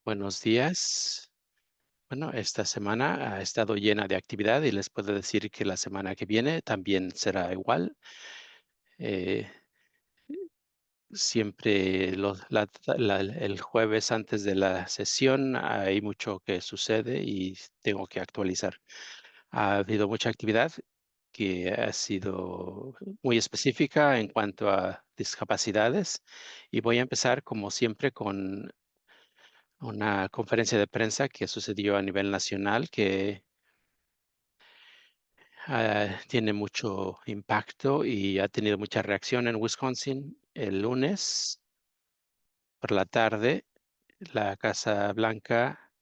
Buenos días. Bueno, esta semana ha estado llena de actividad y les puedo decir que la semana que viene también será igual. Eh, Siempre el jueves antes de la sesión hay mucho que sucede y tengo que actualizar. Ha habido mucha actividad que ha sido muy específica en cuanto a discapacidades y voy a empezar como siempre con una conferencia de prensa que sucedió a nivel nacional que tiene mucho impacto y ha tenido mucha reacción en Wisconsin. El lunes por la tarde, la Casa Blanca,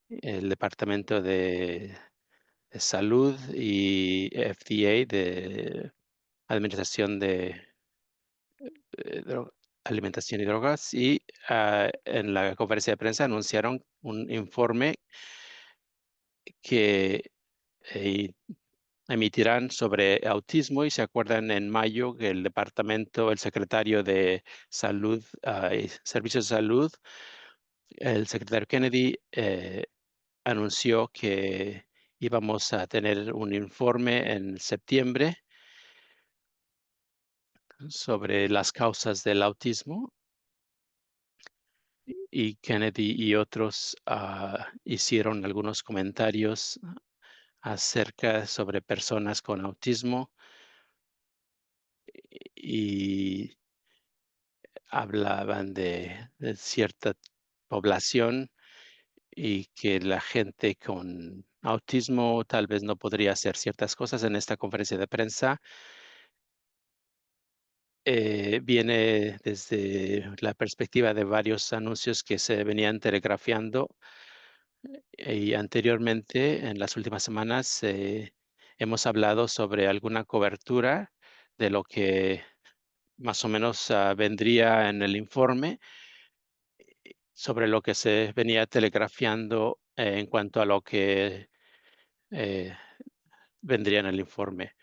el Departamento de Salud y FDA de Administración de Alimentación y Drogas y en la conferencia de prensa anunciaron un informe que eh, emitirán sobre autismo y se acuerdan en mayo que el secretario de Salud y Servicios de Salud, el secretario Kennedy, anunció que íbamos a tener un informe en septiembre sobre las causas del autismo y Kennedy y otros hicieron algunos comentarios acerca sobre personas con autismo y hablaban de cierta población y que la gente con autismo tal vez no podría hacer ciertas cosas. En esta conferencia de prensa viene desde la perspectiva de varios anuncios que se venían telegrafiando y anteriormente, en las últimas semanas, hemos hablado sobre alguna cobertura de lo que más o menos vendría en el informe sobre lo que se venía telegrafiando en cuanto a lo que vendría en el informe.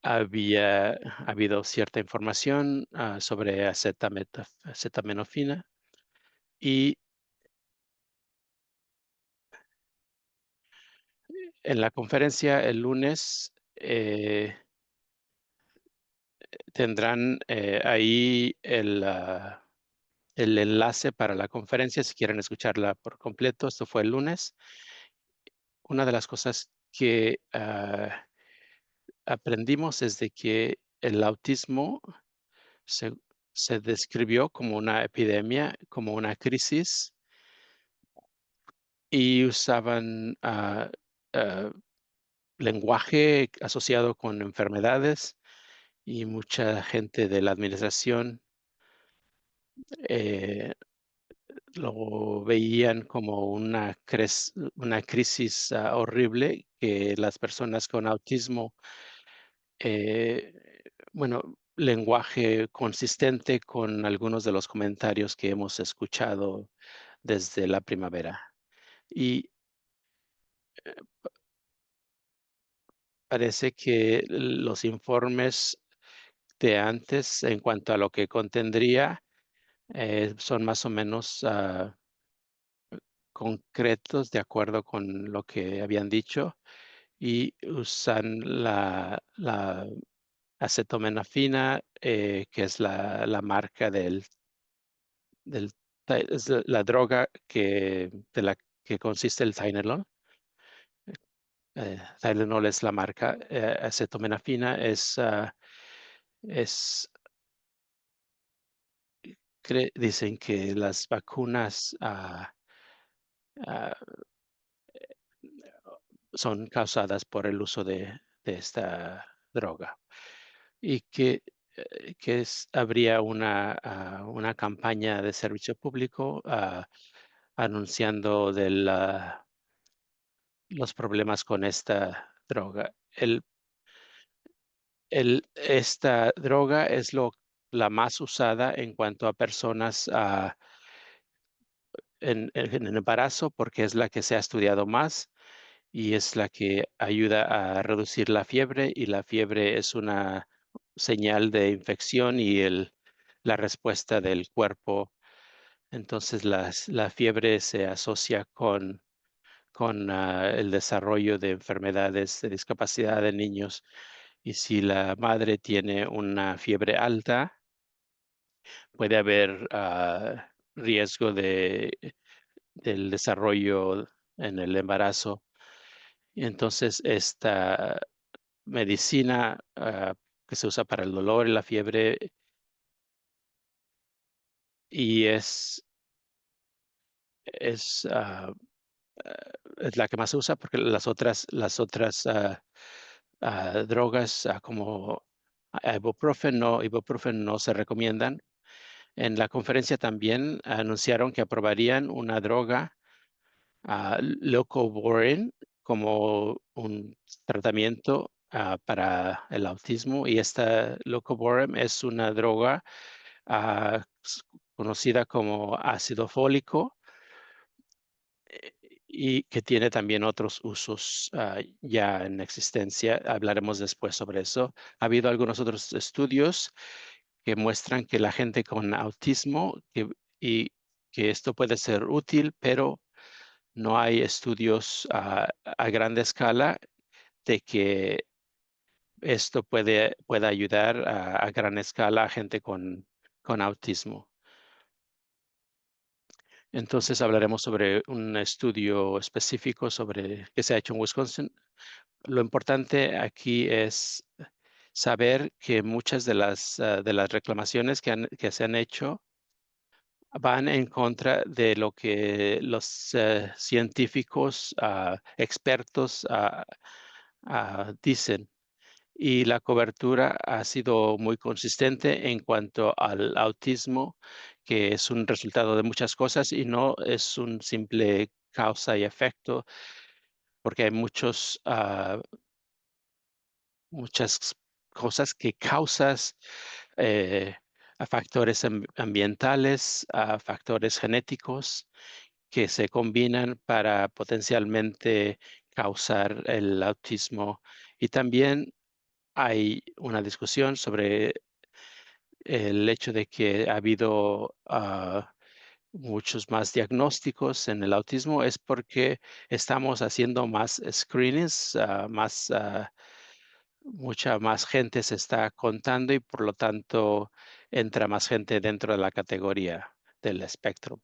Había habido cierta información sobre acetaminofina y en la conferencia el lunes tendrán ahí el enlace para la conferencia si quieren escucharla por completo. Esto fue el lunes. Una de las cosas que aprendimos es de que el autismo se, se describió como una epidemia, como una crisis, y usaban ah, lenguaje asociado con enfermedades y mucha gente de la administración eh, lo veían como una crisis horrible que las personas con autismo eh, bueno, lenguaje consistente con algunos de los comentarios que hemos escuchado desde la primavera. Y parece que los informes de antes en cuanto a lo que contendría son más o menos concretos de acuerdo con lo que habían dicho y usan la acetaminofina, que es la marca del es la droga de la que consiste el Tylenol. Tylenol es la marca. Acetaminofina es dicen que las vacunas ah, son causadas por el uso de esta droga y habría una campaña de servicio público anunciando los problemas con esta droga. Esta droga es la más usada en cuanto a personas en el embarazo porque es la que se ha estudiado más y es la que ayuda a reducir la fiebre y la fiebre es una señal de infección y la respuesta del cuerpo Entonces, la fiebre se asocia con el desarrollo de enfermedades de discapacidad de niños. Y si la madre tiene una fiebre alta, puede haber riesgo del desarrollo en el embarazo. Y entonces, esta medicina que se usa para el dolor y la fiebre y es, ah, es la que más se usa porque las otras drogas como ibuprofen no se recomiendan. En la conferencia también anunciaron que aprobarían una droga, leucovorin, como un tratamiento para el autismo, y esta leucovorin es una droga conocida como ácido fólico, eh, y que tiene también otros usos ya en existencia. Hablaremos después sobre eso. Ha habido algunos otros estudios que muestran que la gente con autismo y que esto puede ser útil, pero no hay estudios a grande escala de que esto pueda ayudar a gran escala a gente con autismo. Entonces hablaremos sobre un estudio específico que se ha hecho en Wisconsin. Lo importante aquí es saber que muchas de las reclamaciones que se han hecho van en contra de lo que los científicos expertos dicen. Y la cobertura ha sido muy consistente en cuanto al autismo, que es un resultado de muchas cosas y no es un simple causa y efecto, porque hay muchas cosas que causas eh, a factores ambientales, a factores genéticos que se combinan para potencialmente causar el autismo. Y también hay una discusión sobre el hecho de que ha habido muchos más diagnósticos en el autismo es porque estamos haciendo más screenings, mucha más gente se está contando y por lo tanto entra más gente dentro de la categoría del espectro.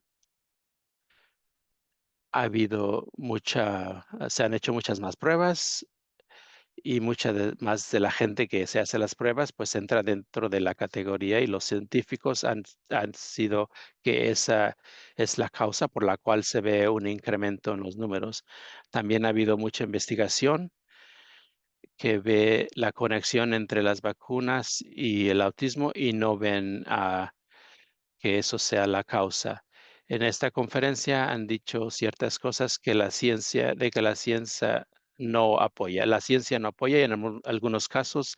Se han hecho muchas más pruebas y más de la gente que se hace las pruebas, pues entra dentro de la categoría y los científicos han sido que esa es la causa por la cual se ve un incremento en los números. También ha habido mucha investigación que ve la conexión entre las vacunas y el autismo y no ven que eso sea la causa. En esta conferencia han dicho ciertas cosas que la ciencia no apoya. La ciencia no apoya y en algunos casos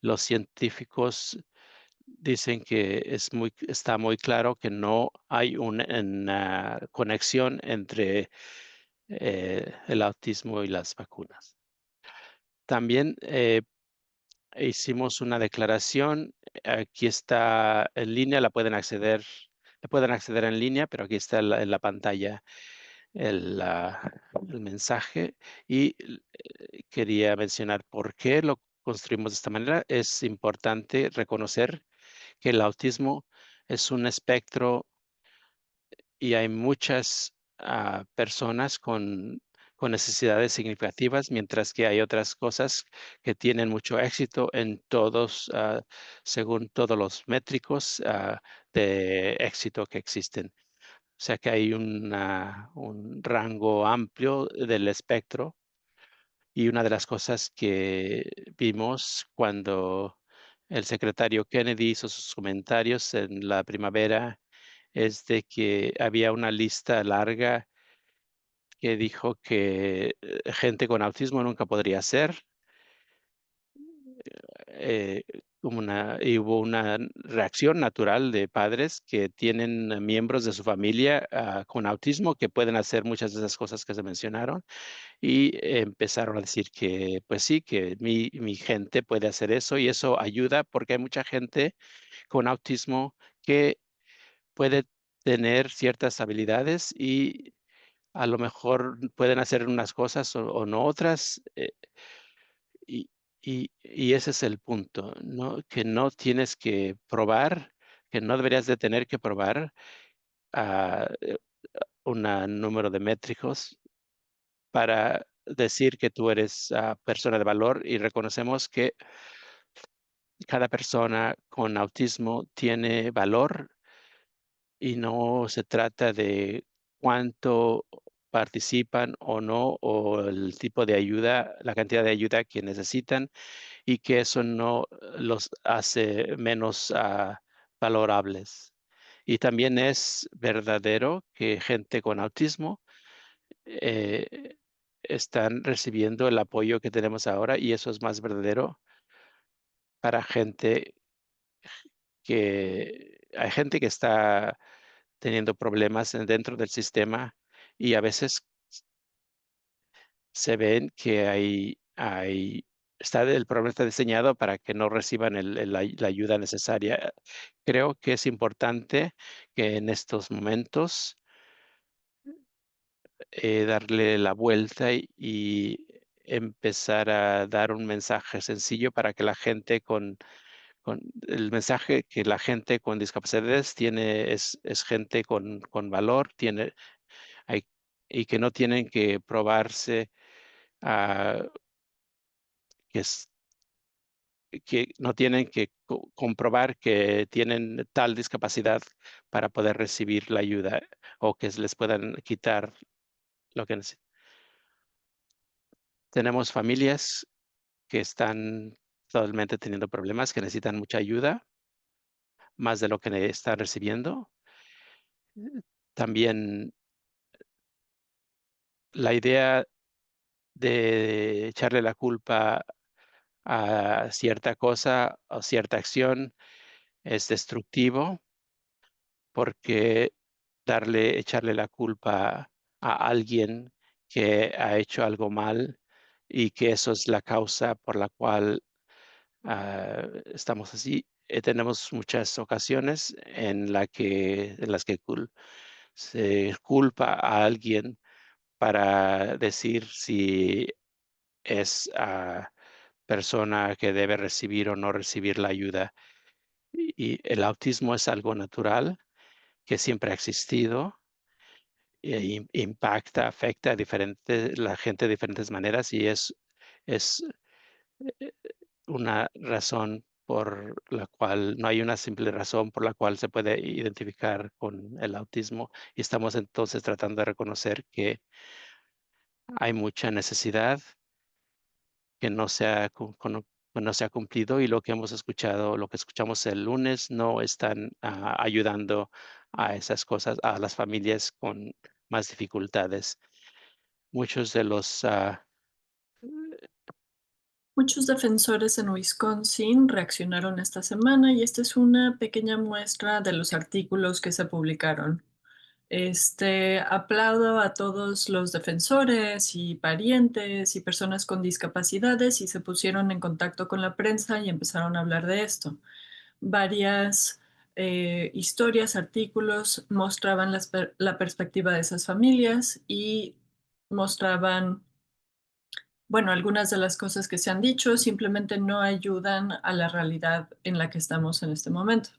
los científicos dicen que está muy claro que no hay una conexión entre el autismo y las vacunas. También hicimos una declaración, aquí está en línea, la pueden acceder en línea, pero aquí está en la pantalla el mensaje y quería mencionar por qué lo construimos de esta manera. Es importante reconocer que el autismo es un espectro y hay muchas personas con necesidades significativas, mientras que hay otras cosas que tienen mucho éxito según todos los métricos de éxito que existen. O sea que hay un rango amplio del espectro y una de las cosas que vimos cuando el secretario Kennedy hizo sus comentarios en la primavera es de que había una lista larga que dijo que gente con autismo nunca podría ser, eh, y hubo una reacción natural de padres que tienen miembros de su familia con autismo que pueden hacer muchas de esas cosas que se mencionaron y empezaron a decir que, pues sí, que mi gente puede hacer eso y eso ayuda porque hay mucha gente con autismo que puede tener ciertas habilidades y a lo mejor pueden hacer unas cosas o no otras, y y ese es el punto, ¿no? Que no tienes que probar, que no deberías de tener que probar, ah, una número de métricos para decir que tú eres, persona de valor, y reconocemos que cada persona con autismo tiene valor y no se trata de cuánto participan o no, o el tipo de ayuda, la cantidad de ayuda que necesitan, y que eso no los hace menos, valorables. Y también es verdadero que gente con autismo, eh, están recibiendo el apoyo que tenemos ahora, y eso es más verdadero para gente que hay gente que está teniendo problemas dentro del sistema, y a veces se ven que el programa está diseñado para que no reciban la ayuda necesaria. Creo que es importante que en estos momentos, darle la vuelta y empezar a dar un mensaje sencillo para que la gente con el mensaje que la gente con discapacidades tiene es gente con valor, hay y que no tienen que probarse, ah, que es que no tienen que comprobar que tienen tal discapacidad para poder recibir la ayuda, o que les puedan quitar lo que tenemos familias que están totalmente teniendo problemas, que necesitan mucha ayuda, más de lo que están recibiendo. También la idea de echarle la culpa a cierta cosa o cierta acción es destructivo, porque echarle la culpa a alguien que ha hecho algo mal, y que eso es la causa por la cual, estamos así. Tenemos muchas ocasiones en las que se culpa a alguien para decir si es, persona que debe recibir o no recibir la ayuda. Y el autismo es algo natural que siempre ha existido, impacta, afecta a la gente de diferentes maneras, y es eh, una razón por la cual no hay una simple razón por la cual se puede identificar con el autismo, y estamos entonces tratando de reconocer que hay mucha necesidad que no se ha que no se ha cumplido, y lo que escuchamos el lunes no están, ayudando a esas cosas, a las familias con más dificultades. Muchos de los, Muchos defensores en Wisconsin reaccionaron esta semana y esta es una pequeña muestra de los artículos que se publicaron. Aplaudo a todos los defensores y parientes y personas con discapacidades y se pusieron en contacto con la prensa y empezaron a hablar de esto. Varias historias, artículos mostraban la perspectiva de esas familias y mostraban, bueno, algunas de las cosas que se han dicho simplemente no ayudan a la realidad en la que estamos en este momento.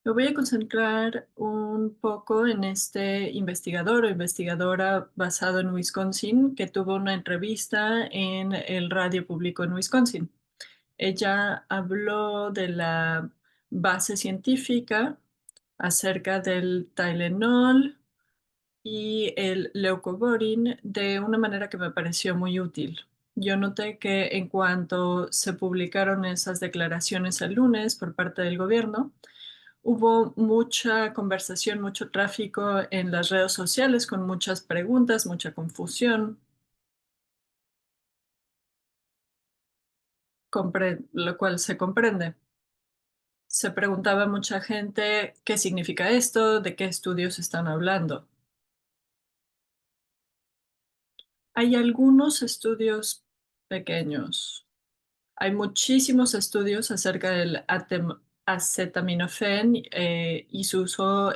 Me voy a concentrar un poco en este investigador o investigadora basado en Wisconsin que tuvo una entrevista en el radio público en Wisconsin. Ella habló de la base científica acerca del Tylenol y el leucovorin de una manera que me pareció muy útil. Yo noté que en cuanto se publicaron esas declaraciones el lunes por parte del gobierno, hubo mucha conversación, mucho tráfico en las redes sociales con muchas preguntas, mucha confusión, lo cual se comprende. Se preguntaba mucha gente qué significa esto, de qué estudios están hablando. Hay algunos estudios pequeños. Hay muchísimos estudios acerca del acetaminofén y su uso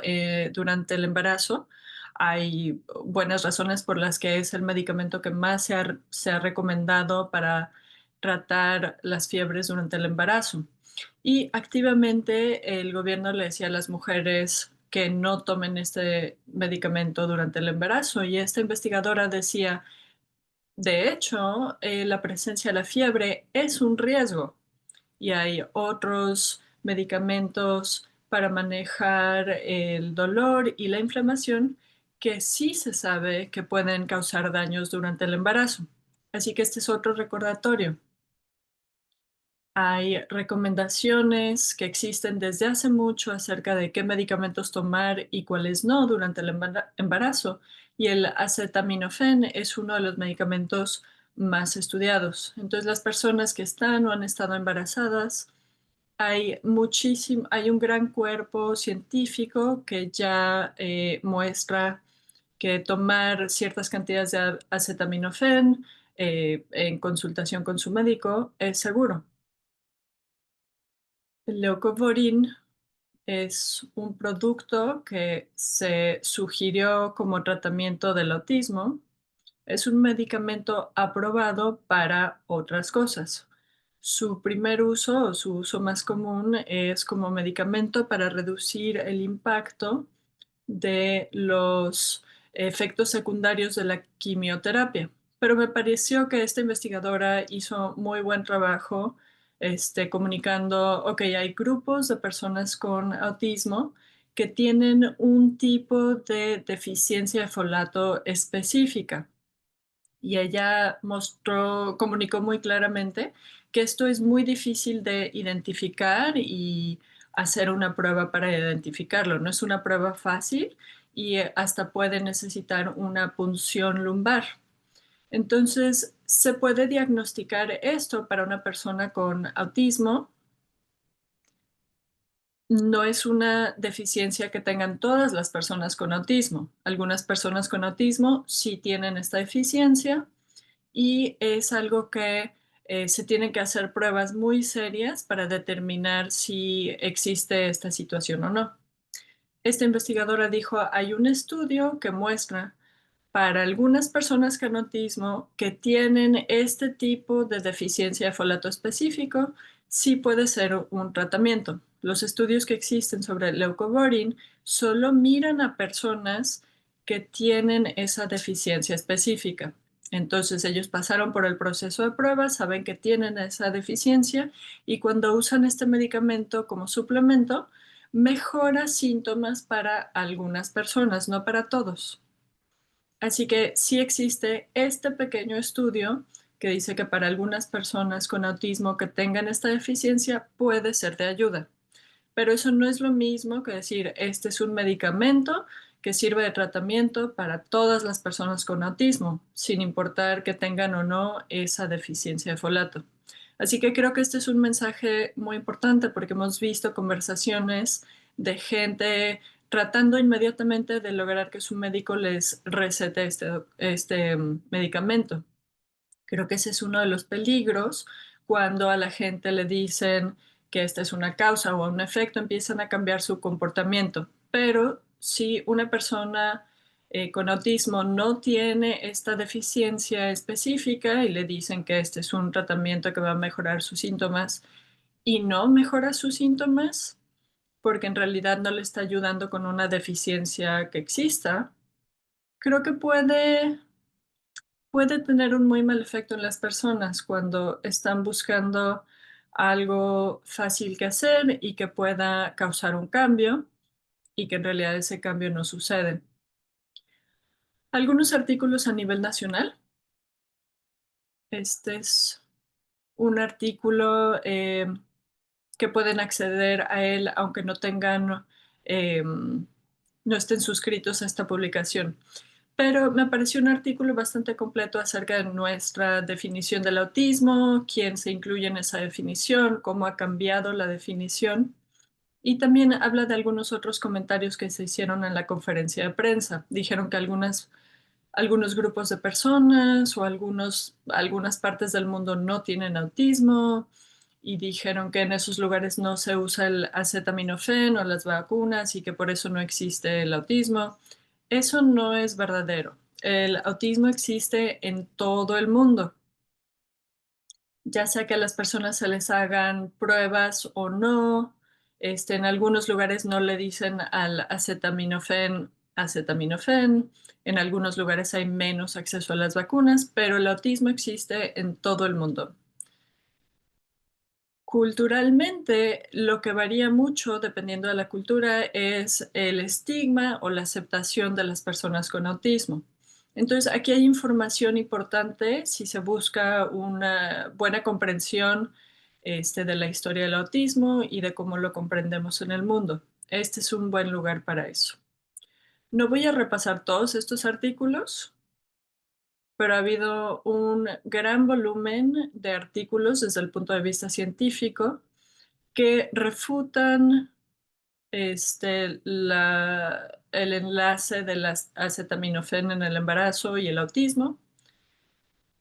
durante el embarazo. Hay buenas razones por las que es el medicamento que más se ha recomendado para tratar las fiebres durante el embarazo. Y activamente el gobierno le decía a las mujeres que no tomen este medicamento durante el embarazo. Y esta investigadora decía, de hecho, la presencia de la fiebre es un riesgo y hay otros medicamentos para manejar el dolor y la inflamación que sí se sabe que pueden causar daños durante el embarazo. Así que este es otro recordatorio. Hay recomendaciones que existen desde hace mucho acerca de qué medicamentos tomar y cuáles no durante el embarazo, y el acetaminofén es uno de los medicamentos más estudiados. Entonces, las personas que están o han estado embarazadas, hay un gran cuerpo científico que ya muestra que tomar ciertas cantidades de acetaminofén en consultación con su médico es seguro. El leucovorin es un producto que se sugirió como tratamiento del autismo. Es un medicamento aprobado para otras cosas. Su primer uso o su uso más común es como medicamento para reducir el impacto de los efectos secundarios de la quimioterapia. Pero me pareció que esta investigadora hizo muy buen trabajo comunicando, ok, hay grupos de personas con autismo que tienen un tipo de deficiencia de folato específica. Y ella comunicó muy claramente que esto es muy difícil de identificar y hacer una prueba para identificarlo. No es una prueba fácil y hasta puede necesitar una punción lumbar. Entonces, se puede diagnosticar esto para una persona con autismo. No es una deficiencia que tengan todas las personas con autismo. Algunas personas con autismo sí tienen esta deficiencia y es algo que se tienen que hacer pruebas muy serias para determinar si existe esta situación o no. Esta investigadora dijo, hay un estudio que muestra para algunas personas con autismo que tienen este tipo de deficiencia de folato específico, sí puede ser un tratamiento. Los estudios que existen sobre el leucovorin solo miran a personas que tienen esa deficiencia específica. Entonces ellos pasaron por el proceso de pruebas, saben que tienen esa deficiencia y cuando usan este medicamento como suplemento, mejora síntomas para algunas personas, no para todos. Así que sí existe este pequeño estudio que dice que para algunas personas con autismo que tengan esta deficiencia puede ser de ayuda. Pero eso no es lo mismo que decir, este es un medicamento que sirve de tratamiento para todas las personas con autismo, sin importar que tengan o no esa deficiencia de folato. Así que creo que este es un mensaje muy importante porque hemos visto conversaciones de gente tratando inmediatamente de lograr que su médico les recete este medicamento. Creo que ese es uno de los peligros cuando a la gente le dicen que esta es una causa o un efecto, empiezan a cambiar su comportamiento. Pero si una persona con autismo no tiene esta deficiencia específica y le dicen que este es un tratamiento que va a mejorar sus síntomas y no mejora sus síntomas, porque en realidad no le está ayudando con una deficiencia que exista, creo que puede tener un muy mal efecto en las personas cuando están buscando algo fácil que hacer y que pueda causar un cambio y que en realidad ese cambio no sucede. Algunos artículos a nivel nacional. Este es un artículo que pueden acceder a él aunque no tengan, no estén suscritos a esta publicación. Pero me pareció un artículo bastante completo acerca de nuestra definición del autismo, quién se incluye en esa definición, cómo ha cambiado la definición. Y también habla de algunos otros comentarios que se hicieron en la conferencia de prensa. Dijeron que algunos grupos de personas o algunas partes del mundo no tienen autismo y dijeron que en esos lugares no se usa el acetaminofén o las vacunas y que por eso no existe el autismo. Eso no es verdadero. El autismo existe en todo el mundo, ya sea que a las personas se les hagan pruebas o no. En algunos lugares no le dicen al acetaminofén acetaminofén, en algunos lugares hay menos acceso a las vacunas, pero el autismo existe en todo el mundo. Culturalmente, lo que varía mucho dependiendo de la cultura es el estigma o la aceptación de las personas con autismo. Entonces, aquí hay información importante si se busca una buena comprensión de la historia del autismo y de cómo lo comprendemos en el mundo. Este es un buen lugar para eso. No voy a repasar todos estos artículos, pero ha habido un gran volumen de artículos desde el punto de vista científico que refutan el enlace de las acetaminofén en el embarazo y el autismo.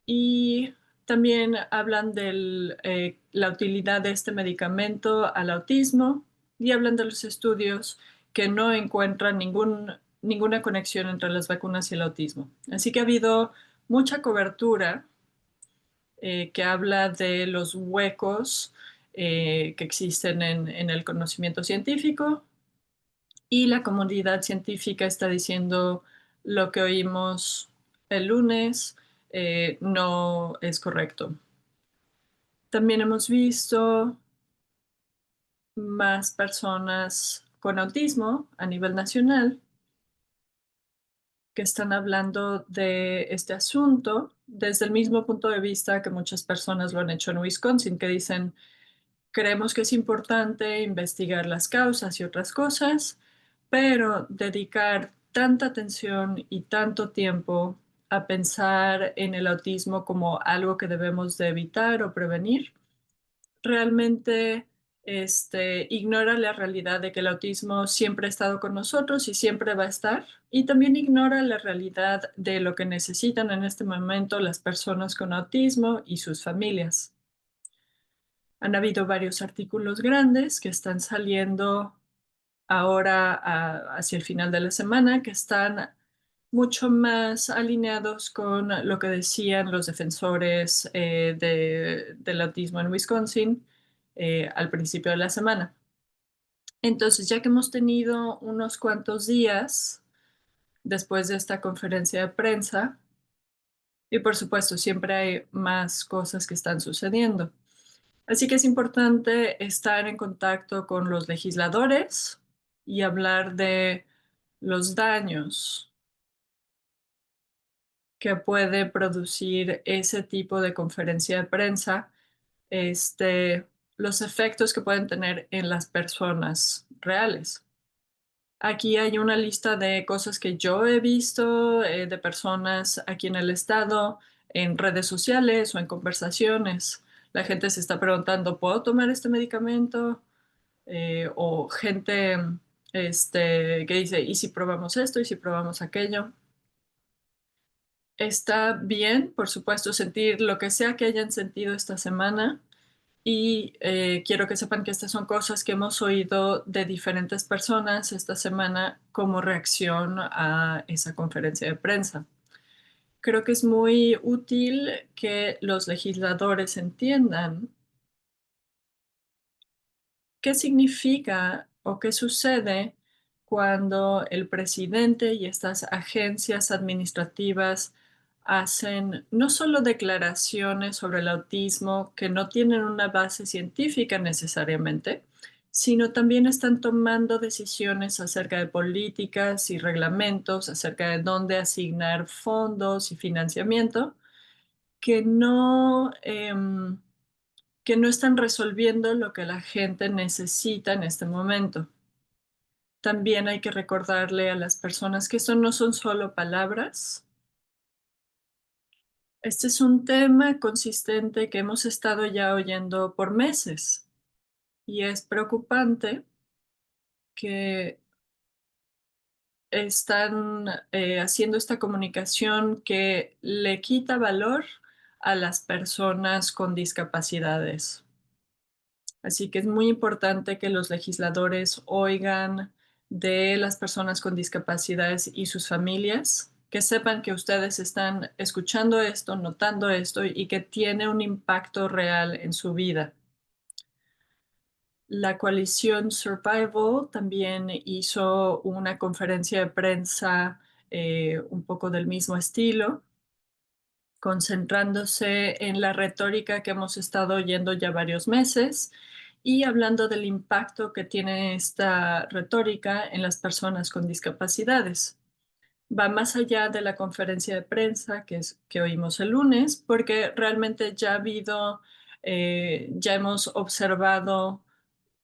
Y también hablan de la utilidad de este medicamento al autismo y hablan de los estudios que no encuentran ninguna conexión entre las vacunas y el autismo. Así que ha habido mucha cobertura que habla de los huecos que existen en el conocimiento científico y la comunidad científica está diciendo lo que oímos el lunes no es correcto. También hemos visto más personas con autismo a nivel nacional que están hablando de este asunto desde el mismo punto de vista que muchas personas lo han hecho en Wisconsin, que dicen, creemos que es importante investigar las causas y otras cosas, pero dedicar tanta atención y tanto tiempo a pensar en el autismo como algo que debemos de evitar o prevenir, realmente ignora la realidad de que el autismo siempre ha estado con nosotros y siempre va a estar, y también ignora la realidad de lo que necesitan en este momento las personas con autismo y sus familias. Han habido varios artículos grandes que están saliendo ahora hacia el final de la semana, que están mucho más alineados con lo que decían los defensores del autismo en Wisconsin al principio de la semana. Entonces, ya que hemos tenido unos cuantos días después de esta conferencia de prensa, y por supuesto, siempre hay más cosas que están sucediendo. Así que es importante estar en contacto con los legisladores y hablar de los daños que puede producir ese tipo de conferencia de prensa, los efectos que pueden tener en las personas reales. Aquí hay una lista de cosas que yo he visto de personas aquí en el estado, en redes sociales o en conversaciones. La gente se está preguntando, ¿puedo tomar este medicamento? O gente que dice, ¿y si probamos esto? ¿Y si probamos aquello? Está bien, por supuesto, sentir lo que sea que hayan sentido esta semana y quiero que sepan que estas son cosas que hemos oído de diferentes personas esta semana como reacción a esa conferencia de prensa. Creo que es muy útil que los legisladores entiendan qué significa o qué sucede cuando el presidente y estas agencias administrativas hacen no solo declaraciones sobre el autismo que no tienen una base científica necesariamente, sino también están tomando decisiones acerca de políticas y reglamentos, acerca de dónde asignar fondos y financiamiento, que que no están resolviendo lo que la gente necesita en este momento. También hay que recordarle a las personas que esto no son solo palabras. Este es un tema consistente que hemos estado ya oyendo por meses y es preocupante que están haciendo esta comunicación que le quita valor a las personas con discapacidades. Así que es muy importante que los legisladores oigan de las personas con discapacidades y sus familias, que sepan que ustedes están escuchando esto, notando esto y que tiene un impacto real en su vida. La coalición Survival también hizo una conferencia de prensa un poco del mismo estilo, concentrándose en la retórica que hemos estado oyendo ya varios meses y hablando del impacto que tiene esta retórica en las personas con discapacidades. Va más allá de la conferencia de prensa que oímos el lunes, porque realmente ya ha habido, ya hemos observado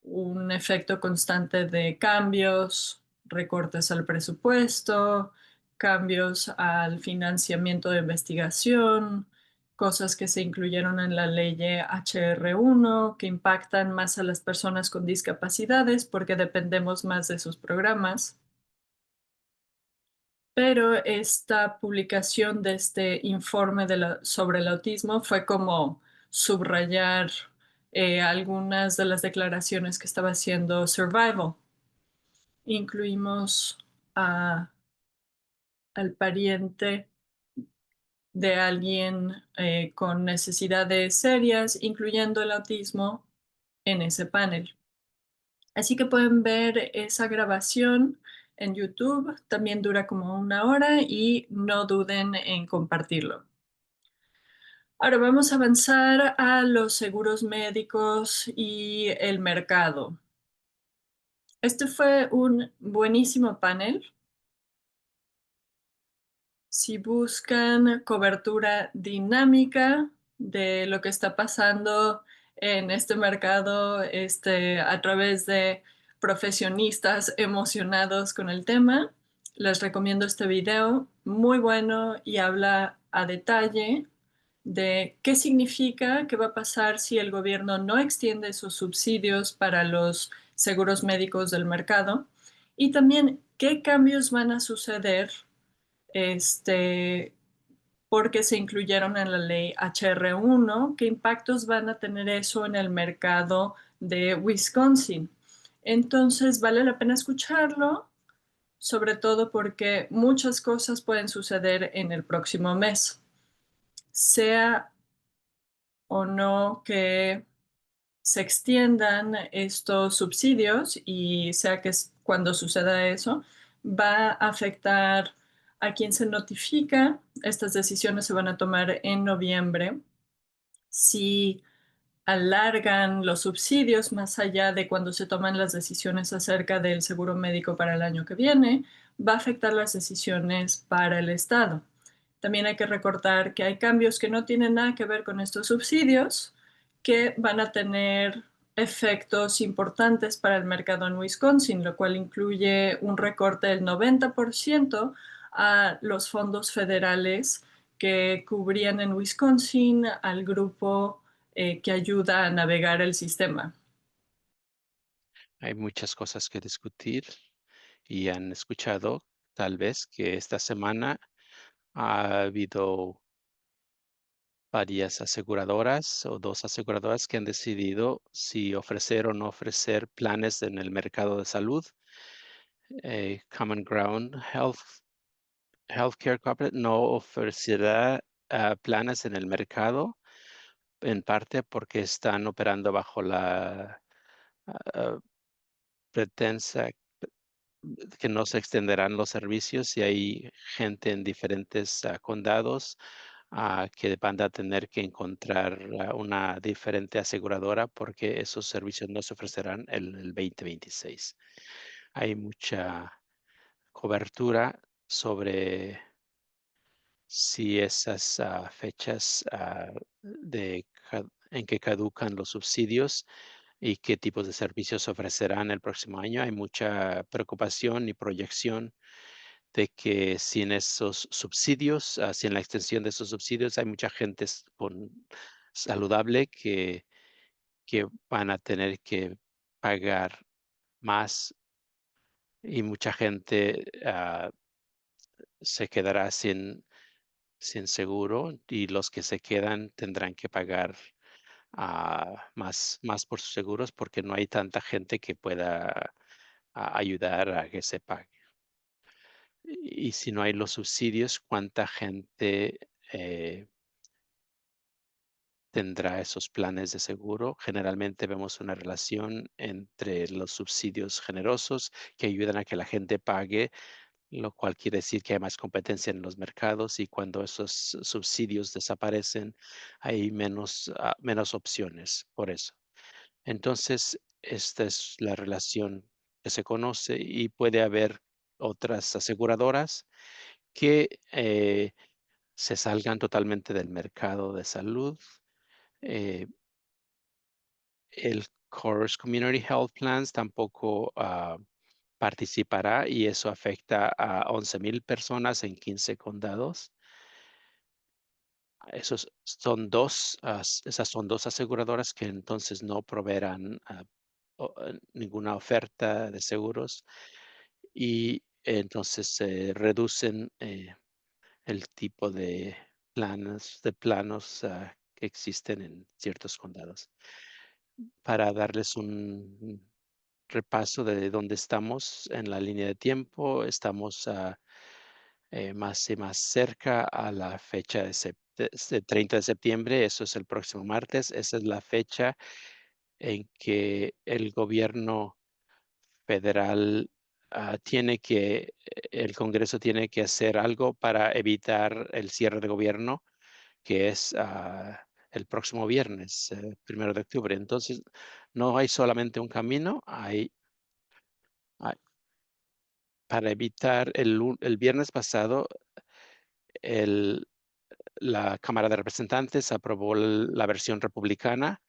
un efecto constante de cambios, recortes al presupuesto, cambios al financiamiento de investigación, cosas que se incluyeron en la ley HR1 que impactan más a las personas con discapacidades porque dependemos más de sus programas. Pero esta publicación de este informe sobre el autismo fue como subrayar algunas de las declaraciones que estaba haciendo Survival. Incluimos a- al pariente de alguien con necesidades serias, incluyendo el autismo, en ese panel. Así que pueden ver esa grabación en YouTube, también dura como 1 hora y no duden en compartirlo. Ahora vamos a avanzar a los seguros médicos y el mercado. Este fue un buenísimo panel. Si buscan cobertura dinámica de lo que está pasando en este mercado, a través de profesionistas emocionados con el tema, les recomiendo este video, muy bueno y habla a detalle de qué significa, qué va a pasar si el gobierno no extiende esos subsidios para los seguros médicos del mercado y también qué cambios van a suceder este, porque se incluyeron en la ley HR1, qué impactos van a tener eso en el mercado de Wisconsin. Entonces, vale la pena escucharlo, sobre todo porque muchas cosas pueden suceder en el próximo mes. Sea o no que se extiendan estos subsidios y sea que cuando suceda eso, va a afectar a quien se notifica. Estas decisiones se van a tomar en noviembre. Si alargan los subsidios más allá de cuando se toman las decisiones acerca del seguro médico para el año que viene, va a afectar las decisiones para el Estado. También hay que recordar que hay cambios que no tienen nada que ver con estos subsidios, que van a tener efectos importantes para el mercado en Wisconsin, lo cual incluye un recorte del 90% a los fondos federales que cubrían en Wisconsin al grupo que ayuda a navegar el sistema. Hay muchas cosas que discutir y han escuchado tal vez que esta semana ha habido varias aseguradoras o 2 aseguradoras que han decidido si ofrecer o no ofrecer planes en el mercado de salud. Common Ground Healthcare Corporate no ofrecerá planes en el mercado, en parte porque están operando bajo la ah, pretensa que no se extenderán los servicios y hay gente en diferentes condados que van a tener que encontrar una diferente aseguradora porque esos servicios no se ofrecerán en el 2026. Hay mucha cobertura sobre si esas fechas en que caducan los subsidios y qué tipos de servicios ofrecerán el próximo año. Hay mucha preocupación y proyección de que sin esos subsidios, sin la extensión de esos subsidios, hay mucha gente saludable que van a tener que pagar más y mucha gente se quedará sin seguro y los que se quedan tendrán que pagar más por sus seguros, porque no hay tanta gente que pueda ayudar a que se pague. Y si no hay los subsidios, ¿cuánta gente tendrá esos planes de seguro? Generalmente vemos una relación entre los subsidios generosos que ayudan a que la gente pague, lo cual quiere decir que hay más competencia en los mercados, y cuando esos subsidios desaparecen, hay menos opciones por eso. Entonces, esta es la relación que se conoce, y puede haber otras aseguradoras que se salgan totalmente del mercado de salud. Eh, el Course Community Health Plans tampoco participará, y eso afecta a 11,000 personas en 15 condados. Esas son dos aseguradoras que entonces no proveerán ninguna oferta de seguros, y entonces se reducen el tipo de planos que existen en ciertos condados. Para darles un repaso de dónde estamos en la línea de tiempo, estamos más y más cerca a la fecha de 30 de septiembre. Eso es el próximo martes. Esa es la fecha en que el gobierno federal el Congreso tiene que hacer algo para evitar el cierre de gobierno, que es el próximo viernes, 1 de octubre. Entonces, no hay solamente un camino, hay- para evitar el viernes pasado, el, la Cámara de Representantes aprobó la versión republicana,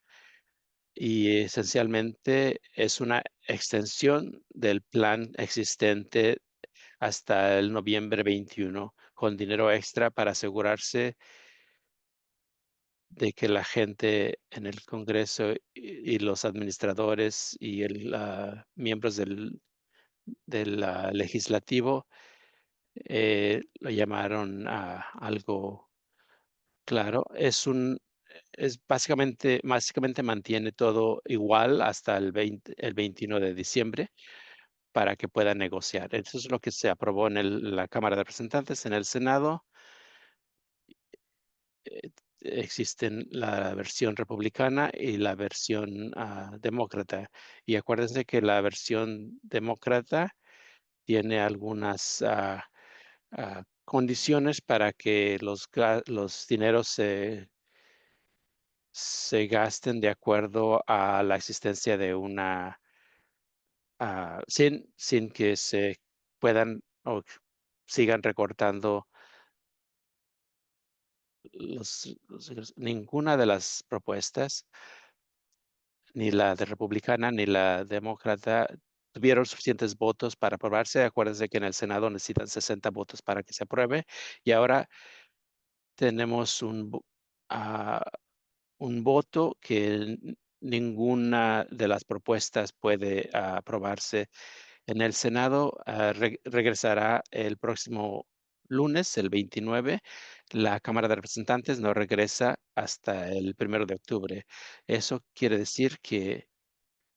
y esencialmente es una extensión del plan existente hasta el noviembre 21, con dinero extra para asegurarse de que la gente en el Congreso y los administradores y miembros del legislativo lo llamaron a algo claro. Básicamente mantiene todo igual hasta el 21 de diciembre, para que puedan negociar. Eso es lo que se aprobó en la Cámara de Representantes. En el Senado eh, existen la versión republicana y la versión demócrata. Y acuérdense que la versión demócrata tiene algunas condiciones para que los dineros se gasten de acuerdo a la existencia de sin que se puedan o sigan recortando ninguna de las propuestas, ni la de republicana ni la demócrata, tuvieron suficientes votos para aprobarse. Acuérdense que en el Senado necesitan 60 votos para que se apruebe, y ahora tenemos ah, un voto que ninguna de las propuestas puede aprobarse. En el Senado regresará el próximo lunes, el 29. La Cámara de Representantes no regresa hasta el 1 de octubre. Eso quiere decir que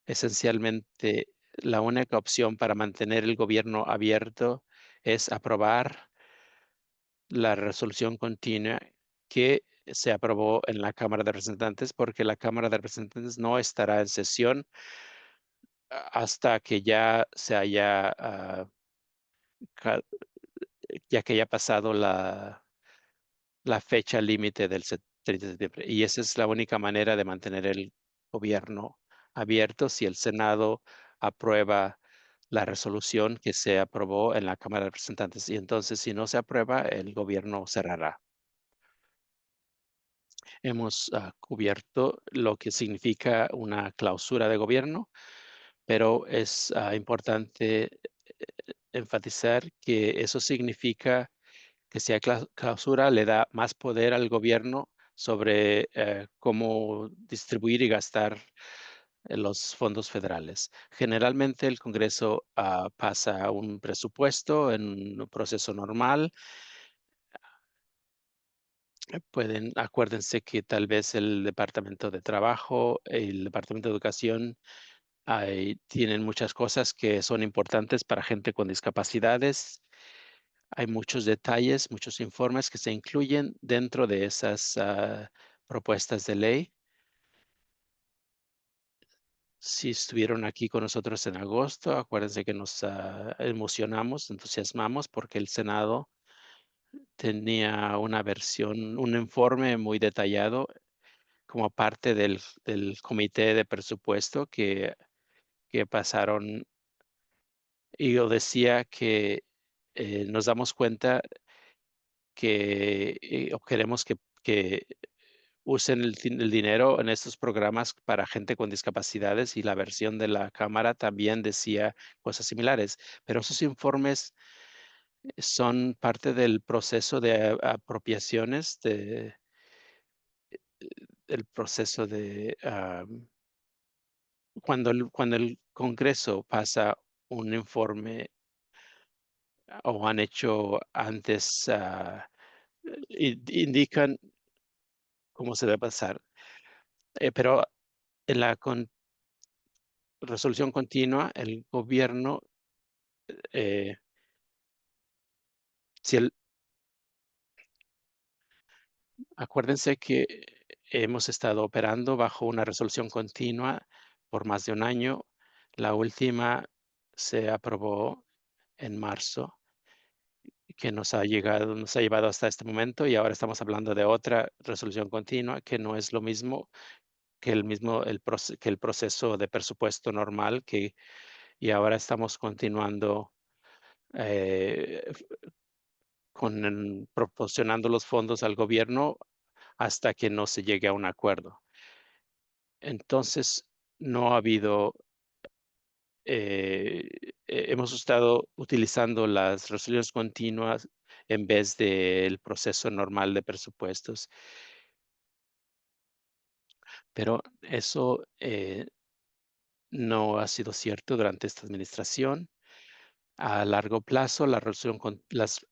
esencialmente la única opción para mantener el gobierno abierto es aprobar la resolución continua que se aprobó en la Cámara de Representantes, porque la Cámara de Representantes no estará en sesión hasta que ca- ya que haya pasado la fecha límite del 30 de septiembre. Y esa es la única manera de mantener el gobierno abierto, si el Senado aprueba la resolución que se aprobó en la Cámara de Representantes. Y entonces, si no se aprueba, el gobierno cerrará. Hemos cubierto lo que significa una clausura de gobierno, pero es importante enfatizar que eso significa que si hay clausura, le da más poder al gobierno sobre cómo distribuir y gastar los fondos federales. Generalmente el Congreso pasa un presupuesto en un proceso normal, acuérdense que tal vez el Departamento de Trabajo, el Departamento de Educación, tienen muchas cosas que son importantes para gente con discapacidades. Hay muchos detalles, muchos informes que se incluyen dentro de esas propuestas de ley. Si estuvieron aquí con nosotros en agosto, acuérdense que nos emocionamos, entusiasmamos porque el Senado tenía una versión, un informe muy detallado como parte del comité de presupuesto que pasaron. Y yo decía que nos damos cuenta que o queremos que usen el dinero en estos programas para gente con discapacidades, y la versión de la Cámara también decía cosas similares. Pero esos informes son parte del proceso de apropiaciones, del proceso de cuando el Congreso pasa un informe o han hecho antes, indican cómo se debe pasar. Pero en la resolución continua, el gobierno, eh, si el acuérdense que hemos estado operando bajo una resolución continua por más de un año. La última se aprobó en marzo, que nos ha llevado hasta este momento, y ahora estamos hablando de otra resolución continua, que no es lo mismo que el proceso de presupuesto normal, y ahora estamos continuando, proporcionando los fondos al gobierno hasta que no se llegue a un acuerdo. Entonces, no ha habido, hemos estado utilizando las resoluciones continuas en vez del proceso normal de presupuestos, pero eso no ha sido cierto durante esta administración. A largo plazo, la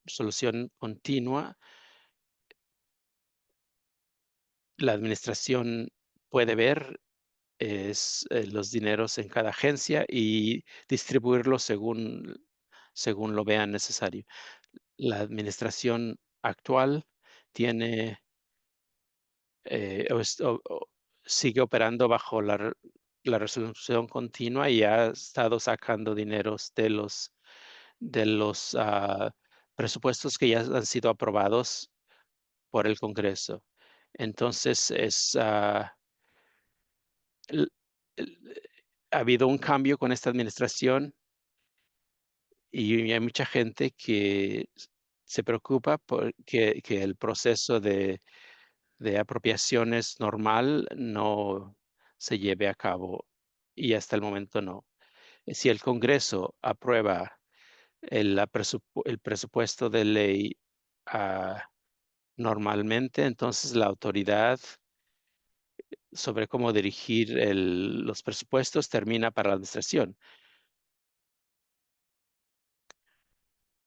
solución continua, la administración puede ver los dineros en cada agencia y distribuirlos según lo vean necesario. La administración actual tiene, sigue operando bajo la resolución continua y ha estado sacando dineros de los presupuestos que ya han sido aprobados por el Congreso. Entonces, l- l- ha habido un cambio con esta administración, y hay mucha gente que se preocupa por que el proceso de apropiaciones normal no se lleve a cabo, y hasta el momento no. Si el Congreso aprueba el presupuesto de ley, ah, normalmente, entonces la autoridad sobre cómo dirigir los presupuestos termina para la administración.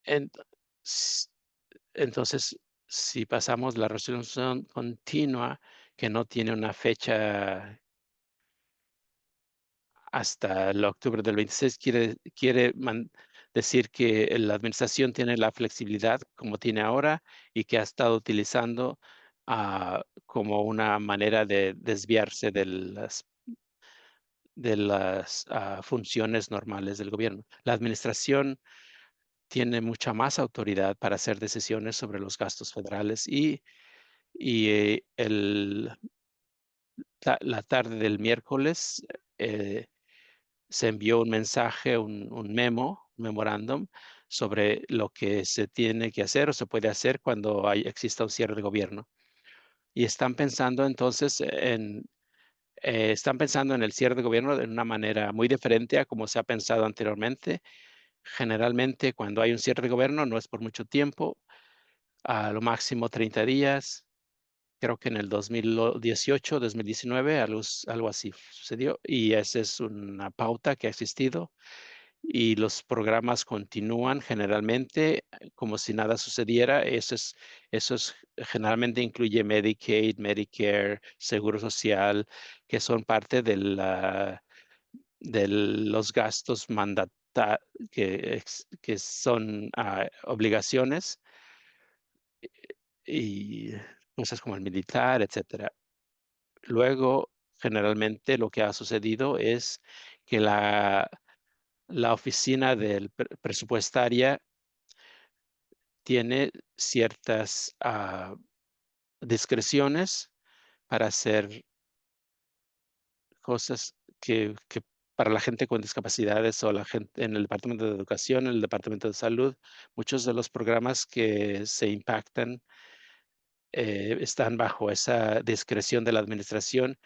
Ent- s- entonces, si pasamos la resolución continua que no tiene una fecha hasta el octubre del 26, quiere decir que la administración tiene la flexibilidad como tiene ahora, y que ha estado utilizando como una manera de desviarse de las funciones normales del gobierno. La administración tiene mucha más autoridad para hacer decisiones sobre los gastos federales, y la tarde del miércoles eh, se envió un mensaje, un memo, un memorándum sobre lo que se tiene que hacer o se puede hacer cuando exista un cierre de gobierno. Y están pensando en el cierre de gobierno de una manera muy diferente a como se ha pensado anteriormente. Generalmente, cuando hay un cierre de gobierno, no es por mucho tiempo, a lo máximo 30 días. Creo que en el 2018, 2019, algo así sucedió, y esa es una pauta que ha existido, y los programas continúan generalmente como si nada sucediera. Eso es generalmente incluye Medicaid, Medicare, Seguro Social, que son parte de los gastos que son, obligaciones, y cosas como el militar, etcétera. Luego, generalmente lo que ha sucedido es que la oficina del presupuestaria tiene ciertas, discreciones para hacer cosas que para la gente con discapacidades o la gente en el Departamento de Educación, en el Departamento de Salud, muchos de los programas que se impactan, están bajo esa discreción de la administración,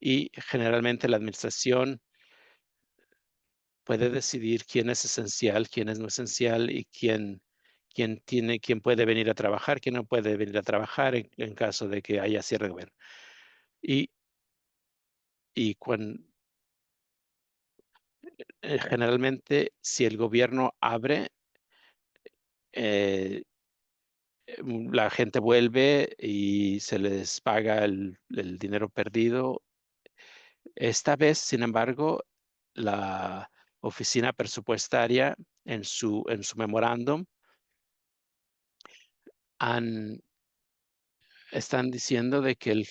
y generalmente la administración puede decidir quién es esencial, quién es no esencial y quién puede venir a trabajar, quién no puede venir a trabajar en caso de que haya cierre de gobierno. Y y cuan generalmente, si el gobierno abre, eh, la gente vuelve y se les paga el dinero perdido. Esta vez, sin embargo, la oficina presupuestaria en su memorándum han están diciendo de que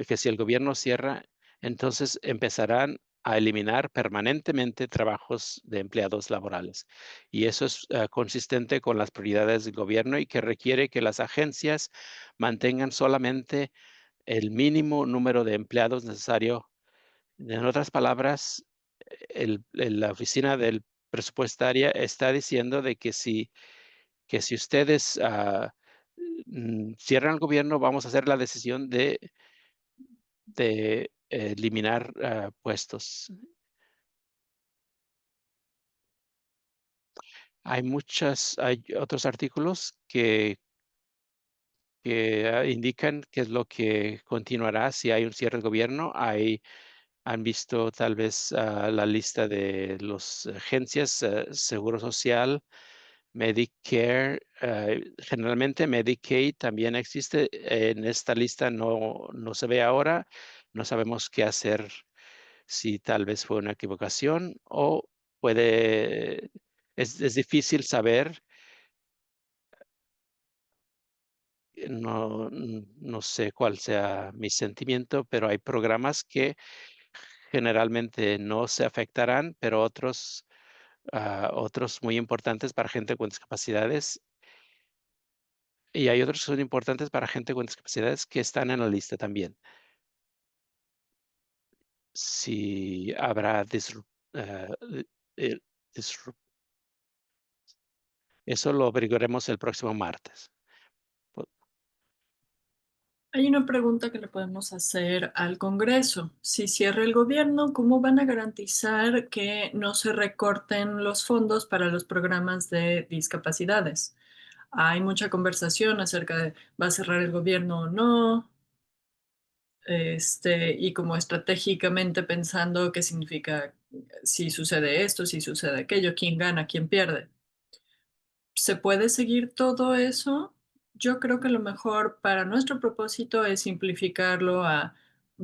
que si el gobierno cierra, entonces empezarán a eliminar permanentemente trabajos de empleados laborales. Y eso es, consistente con las prioridades del gobierno y que requiere que las agencias mantengan solamente el mínimo número de empleados necesario. En otras palabras, la oficina del presupuestaria está diciendo de que si ustedes, cierran el gobierno, vamos a hacer la decisión de eliminar, puestos. Hay otros artículos que indican qué es lo que continuará si hay un cierre del gobierno. Han visto tal vez, la lista de las agencias, Seguro Social, Medicare, generalmente Medicaid también existe. En esta lista no se ve ahora. No sabemos qué hacer, si tal vez fue una equivocación o puede es difícil saber. No sé cuál sea mi sentimiento, pero hay programas que generalmente no se afectarán, pero otros muy importantes para gente con discapacidades. Y hay otros que son importantes para gente con discapacidades que están en la lista también. Si habrá eh, disrup eso lo averiguaremos el próximo martes. Po Hay una pregunta que le podemos hacer al Congreso. Si cierra el gobierno, ¿cómo van a garantizar que no se recorten los fondos para los programas de discapacidades? Hay mucha conversación acerca de va a cerrar el gobierno o no, y como estratégicamente pensando qué significa si sucede esto, si sucede aquello, quién gana, quién pierde. ¿Se puede seguir todo eso? Yo creo que lo mejor para nuestro propósito es simplificarlo a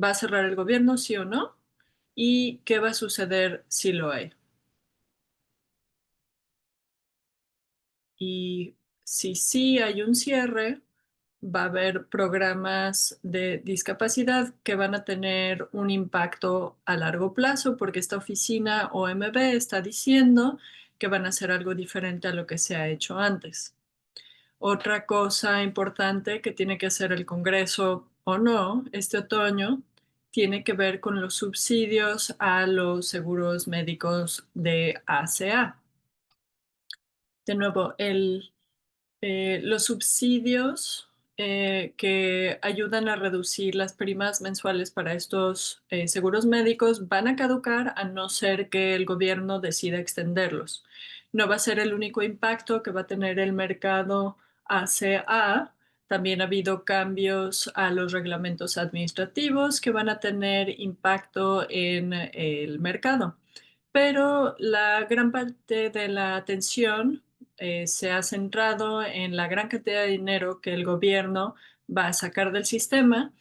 ¿va a cerrar el gobierno, sí o no? ¿Y qué va a suceder si lo hay? Y si sí hay un cierre, va a haber programas de discapacidad que van a tener un impacto a largo plazo porque esta oficina OMB está diciendo que van a hacer algo diferente a lo que se ha hecho antes. Otra cosa importante que tiene que hacer el Congreso o no este otoño tiene que ver con los subsidios a los seguros médicos de ACA. De nuevo, los subsidios que ayudan a reducir las primas mensuales para estos seguros médicos van a caducar a no ser que el gobierno decida extenderlos. No va a ser el único impacto que va a tener el mercado ACA. También ha habido cambios a los reglamentos administrativos que van a tener impacto en el mercado. pero la gran parte de la atención se ha centrado en la gran cantidad de dinero que el gobierno va a sacar del sistema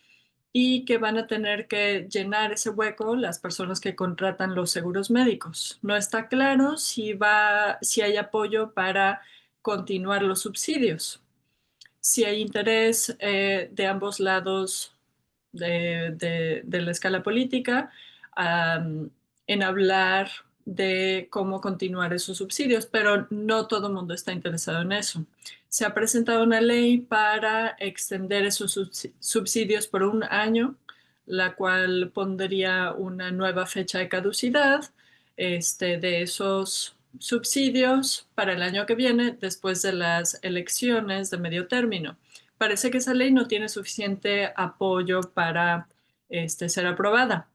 y que van a tener que llenar ese hueco las personas que contratan los seguros médicos. No está claro si hay apoyo para continuar los subsidios, si hay interés de ambos lados de la escala política um, en hablar de cómo continuar esos subsidios, pero no todo el mundo está interesado en eso. Se ha presentado una ley para extender esos subsidios por un año, la cual pondría una nueva fecha de caducidad de esos subsidios para el año que viene después de las elecciones de medio término. Parece que esa ley no tiene suficiente apoyo para ser aprobada.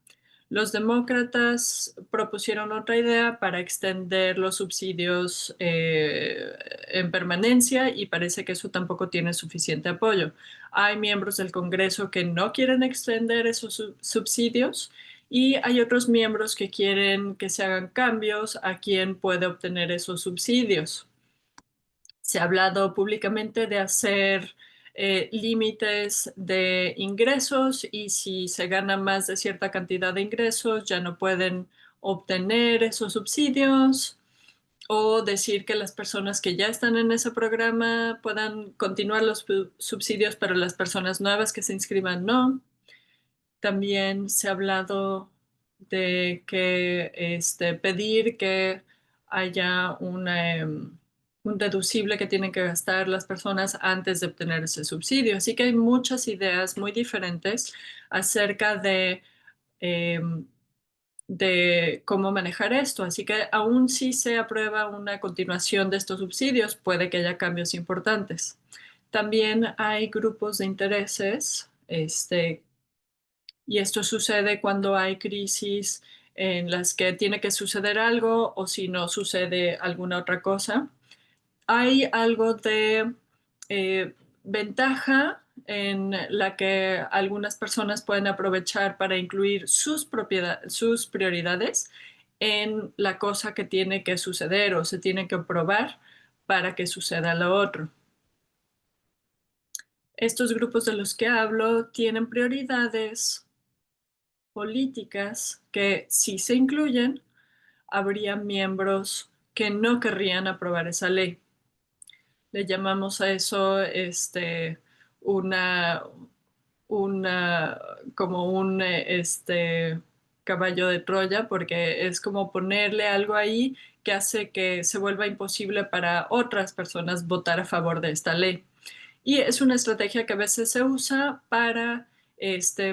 Los demócratas propusieron otra idea para extender los subsidios en permanencia y parece que eso tampoco tiene suficiente apoyo. Hay miembros del Congreso que no quieren extender esos subsidios y hay otros miembros que quieren que se hagan cambios a quién puede obtener esos subsidios. Se ha hablado públicamente de hacer límites de ingresos y si se gana más de cierta cantidad de ingresos ya no pueden obtener esos subsidios o decir que las personas que ya están en ese programa puedan continuar los subsidios, pero las personas nuevas que se inscriban no. También se ha hablado de que pedir que haya un deducible que tienen que gastar las personas antes de obtener ese subsidio. Así que hay muchas ideas muy diferentes acerca eh, de cómo manejar esto. Así que aún si se aprueba una continuación de estos subsidios, puede que haya cambios importantes. También hay grupos de intereses y esto sucede cuando hay crisis en las que tiene que suceder algo o si no sucede alguna otra cosa. Hay algo de ventaja en la que algunas personas pueden aprovechar para incluir sus prioridades en la cosa que tiene que suceder o se tiene que probar para que suceda lo otro. Estos grupos de los que hablo tienen prioridades políticas que, si se incluyen, habría miembros que no querrían aprobar esa ley. Le llamamos a eso una, una, como un caballo de Troya, porque es como ponerle algo ahí que hace que se vuelva imposible para otras personas votar a favor de esta ley. Y es una estrategia que a veces se usa para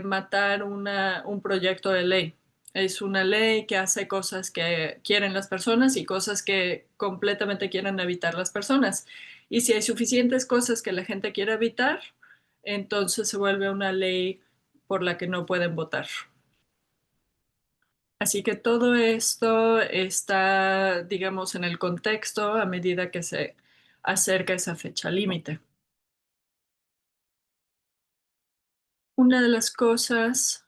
matar un proyecto de ley. Es una ley que hace cosas que quieren las personas y cosas que completamente quieren evitar las personas. Y si hay suficientes cosas que la gente quiere evitar, entonces se vuelve una ley por la que no pueden votar. Así que todo esto está, digamos, en el contexto a medida que se acerca esa fecha límite. Una de las cosas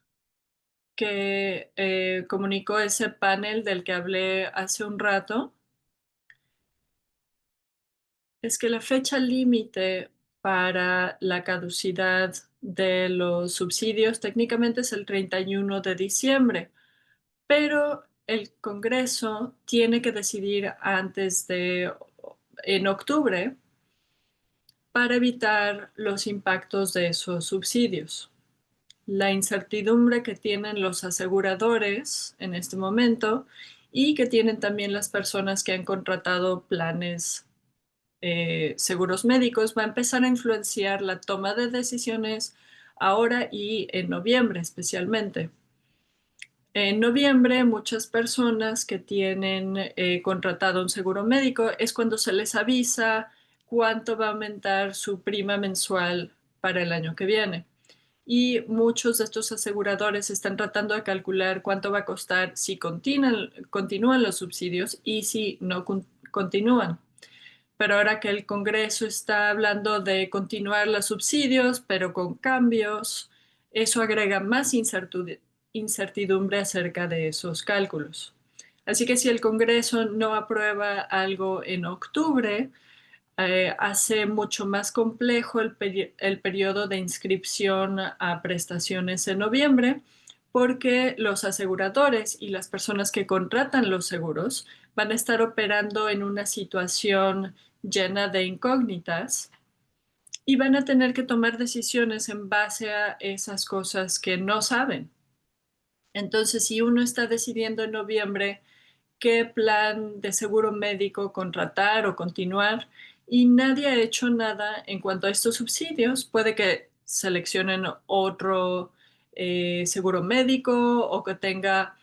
que comunicó ese panel del que hablé hace un rato es que la fecha límite para la caducidad de los subsidios técnicamente es el 31 de diciembre, pero el Congreso tiene que decidir en octubre, para evitar los impactos de esos subsidios. La incertidumbre que tienen los aseguradores en este momento y que tienen también las personas que han contratado planes seguros médicos va a empezar a influenciar la toma de decisiones ahora y en noviembre especialmente. En noviembre, muchas personas que tienen contratado un seguro médico es cuando se les avisa cuánto va a aumentar su prima mensual para el año que viene. Y muchos de estos aseguradores están tratando de calcular cuánto va a costar si continúan los subsidios y si no continúan. Pero ahora que el Congreso está hablando de continuar los subsidios, pero con cambios, eso agrega más incertidumbre acerca de esos cálculos. Así que si el Congreso no aprueba algo en octubre, hace mucho más complejo el periodo de inscripción a prestaciones en noviembre, porque los aseguradores y las personas que contratan los seguros van a estar operando en una situación llena de incógnitas y van a tener que tomar decisiones en base a esas cosas que no saben. Entonces, si uno está decidiendo en noviembre qué plan de seguro médico contratar o continuar y nadie ha hecho nada en cuanto a estos subsidios, puede que seleccionen otro seguro médico o que tenga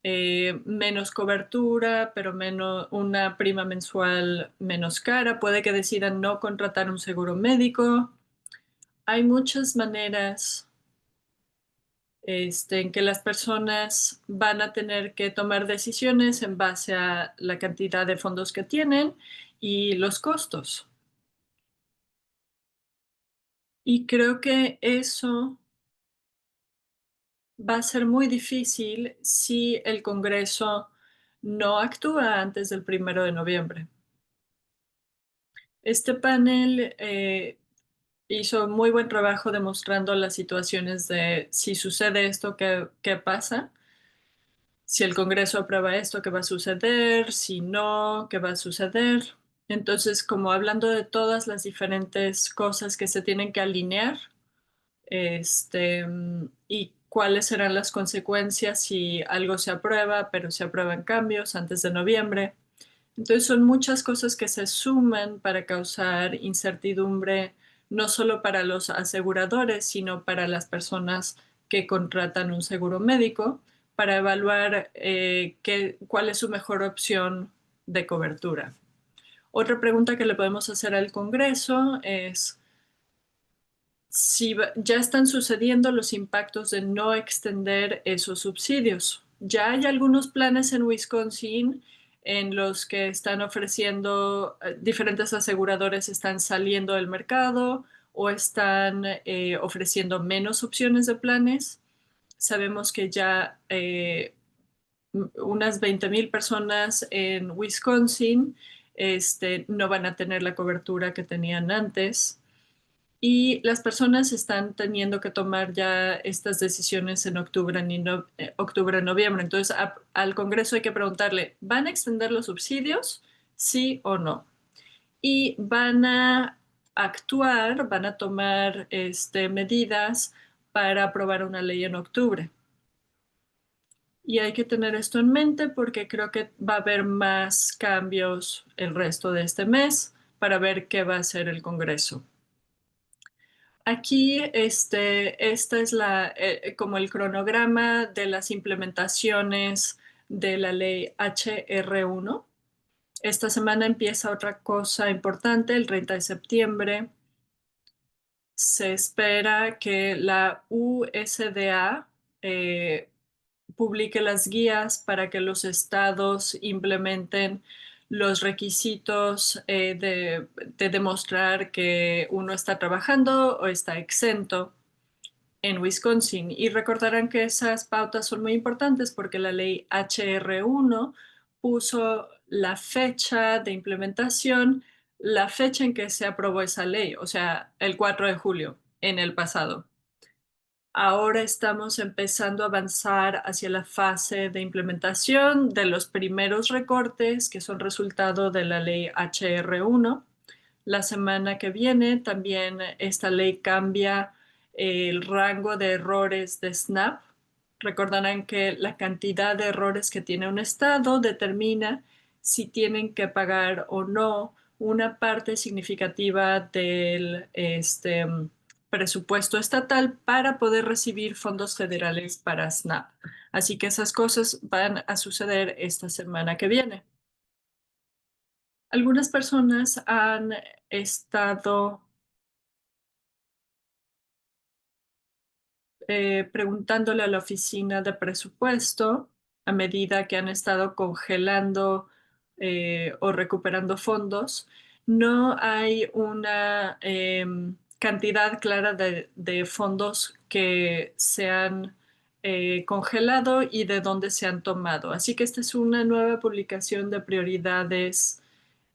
menos cobertura, pero menos, una prima mensual menos cara. Puede que decidan no contratar un seguro médico. Hay muchas maneras en que las personas van a tener que tomar decisiones en base a la cantidad de fondos que tienen y los costos. Y creo que eso va a ser muy difícil si el Congreso no actúa antes del 1 de noviembre. Este panel hizo muy buen trabajo demostrando las situaciones de si sucede esto, qué pasa. Si el Congreso aprueba esto, ¿qué va a suceder? Si no, ¿qué va a suceder? Entonces, como hablando de todas las diferentes cosas que se tienen que alinear, y cuáles serán las consecuencias si algo se aprueba, pero se aprueban cambios antes de noviembre. Entonces son muchas cosas que se suman para causar incertidumbre, no solo para los aseguradores, sino para las personas que contratan un seguro médico, para evaluar cuál es su mejor opción de cobertura. Otra pregunta que le podemos hacer al Congreso es si ya están sucediendo los impactos de no extender esos subsidios. Ya hay algunos planes en Wisconsin en los que están ofreciendo, diferentes aseguradores están saliendo del mercado o están ofreciendo menos opciones de planes. Sabemos que ya unas 20,000 personas en Wisconsin no van a tener la cobertura que tenían antes. Y las personas están teniendo que tomar ya estas decisiones en octubre, octubre, noviembre. Entonces, al Congreso hay que preguntarle, ¿van a extender los subsidios? ¿Sí o no? Y van a actuar, van a tomar medidas para aprobar una ley en octubre. Y hay que tener esto en mente porque creo que va a haber más cambios el resto de este mes para ver qué va a hacer el Congreso. Aquí, esta es como el cronograma de las implementaciones de la ley HR1. Esta semana empieza otra cosa importante, el 30 de septiembre. Se espera que la USDA publique las guías para que los estados implementen los requisitos de demostrar que uno está trabajando o está exento en Wisconsin. Y recordarán que esas pautas son muy importantes porque la ley HR1 puso la fecha de implementación, la fecha en que se aprobó esa ley, o sea, el 4 de julio en el pasado. Ahora estamos empezando a avanzar hacia la fase de implementación de los primeros recortes que son resultado de la ley HR1. La semana que viene también esta ley cambia el rango de errores de SNAP. Recordarán que la cantidad de errores que tiene un estado determina si tienen que pagar o no una parte significativa del presupuesto estatal para poder recibir fondos federales para SNAP. Así que esas cosas van a suceder esta semana que viene. Algunas personas han estado preguntándole a la oficina de presupuesto a medida que han estado congelando o recuperando fondos. No hay una cantidad clara de fondos que se han congelado y de dónde se han tomado. Así que esta es una nueva publicación de prioridades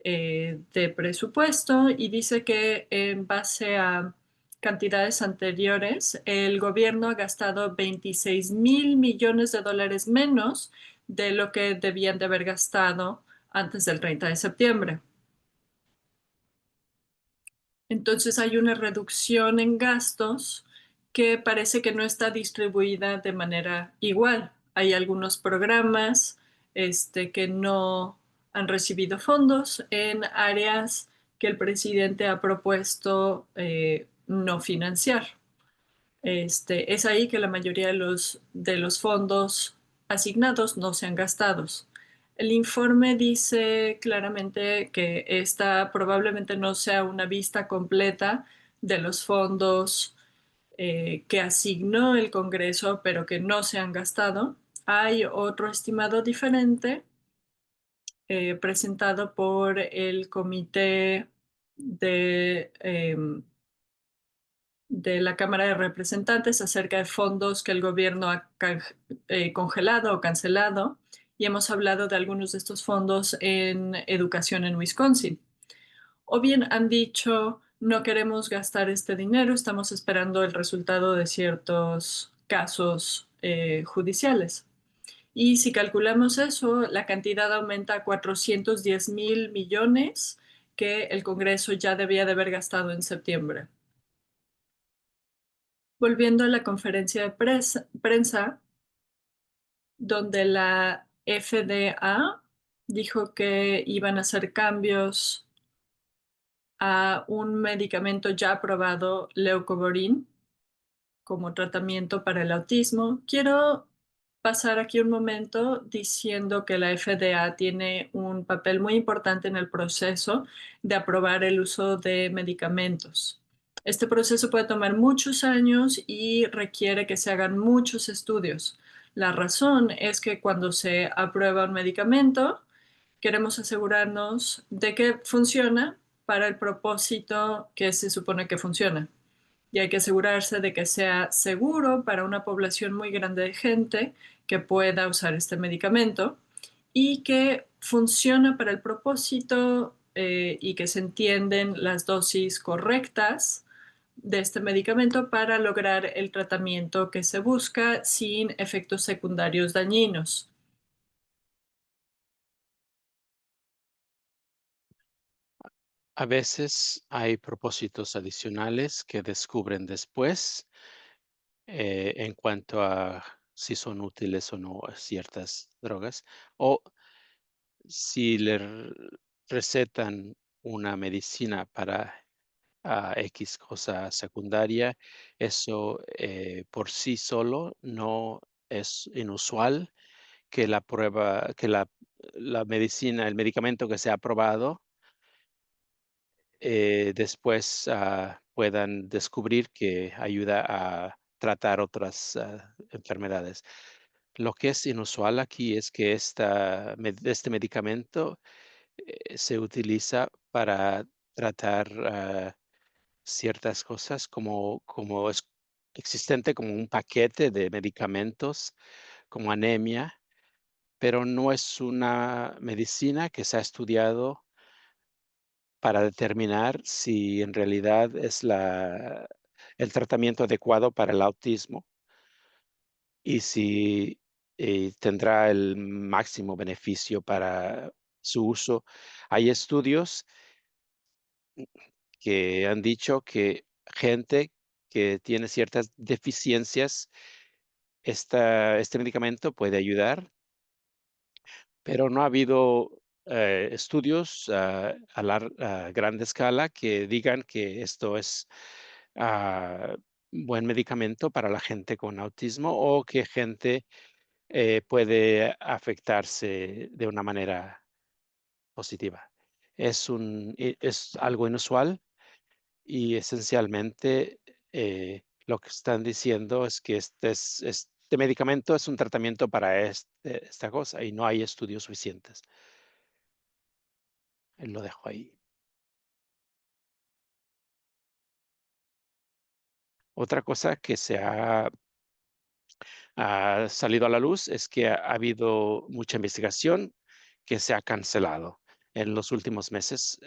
de presupuesto y dice que en base a cantidades anteriores, el gobierno ha gastado 26.000 millones de dólares menos de lo que debían de haber gastado antes del 30 de septiembre. Entonces hay una reducción en gastos que parece que no está distribuida de manera igual. Hay algunos programas que no han recibido fondos en áreas que el presidente ha propuesto no financiar. Es ahí que la mayoría de los fondos asignados no se han gastado. El informe dice claramente que esta probablemente no sea una vista completa de los fondos que asignó el Congreso, pero que no se han gastado. Hay otro estimado diferente presentado por el Comité de la Cámara de Representantes acerca de fondos que el gobierno ha congelado o cancelado, y hemos hablado de algunos de estos fondos en educación en Wisconsin. O bien han dicho, no queremos gastar este dinero, estamos esperando el resultado de ciertos casos judiciales. Y si calculamos eso, la cantidad aumenta a 410.000 millones que el Congreso ya debía de haber gastado en septiembre. Volviendo a la conferencia de prensa, donde la FDA dijo que iban a hacer cambios a un medicamento ya aprobado, Leucovorin, como tratamiento para el autismo. Quiero pasar aquí un momento diciendo que la FDA tiene un papel muy importante en el proceso de aprobar el uso de medicamentos. Este proceso puede tomar muchos años y requiere que se hagan muchos estudios. La razón es que cuando se aprueba un medicamento, queremos asegurarnos de que funciona para el propósito que se supone que funciona, y hay que asegurarse de que sea seguro para una población muy grande de gente que pueda usar este medicamento y que funciona para el propósito y que se entienden las dosis correctas de este medicamento para lograr el tratamiento que se busca sin efectos secundarios dañinos. A veces hay propósitos adicionales que descubren después en cuanto a si son útiles o no ciertas drogas, o si recetan una medicina para X cosa secundaria, eso por sí solo no es inusual que la medicina, el medicamento que se ha aprobado, después puedan descubrir que ayuda a tratar otras enfermedades. Lo que es inusual aquí es que este medicamento se utiliza para tratar ciertas cosas como es existente como un paquete de medicamentos, como anemia, pero no es una medicina que se ha estudiado para determinar si en realidad es el tratamiento adecuado para el autismo y si tendrá el máximo beneficio para su uso. Hay estudios que han dicho que gente que tiene ciertas deficiencias, este medicamento puede ayudar, pero no ha habido estudios a gran escala que digan que esto es ah, buen medicamento para la gente con autismo o que gente puede afectarse de una manera positiva. Es algo inusual y esencialmente lo que están diciendo es que este medicamento es un tratamiento para esta cosa y no hay estudios suficientes. Lo dejo ahí. Otra cosa que se ha ha salido a la luz es que ha habido mucha investigación que se ha cancelado en los últimos meses,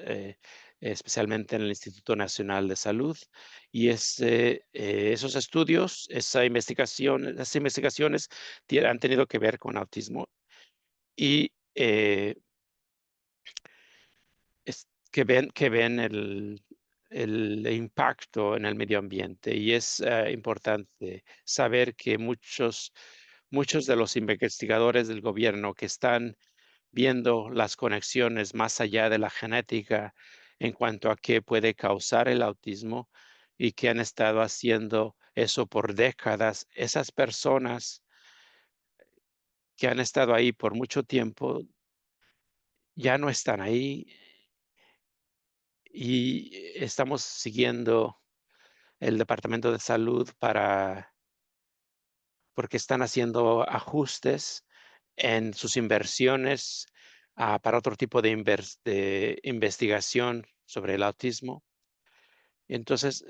especialmente en el Instituto Nacional de Salud. Y esos estudios, esas investigaciones han tenido que ver con autismo y que ven el impacto en el medio ambiente. Y es importante saber que muchos de los investigadores del gobierno que están viendo las conexiones más allá de la genética en cuanto a qué puede causar el autismo y que han estado haciendo eso por décadas, esas personas que han estado ahí por mucho tiempo ya no están ahí y estamos siguiendo el Departamento de Salud porque están haciendo ajustes en sus inversiones, para otro tipo de investigación sobre el autismo. Entonces,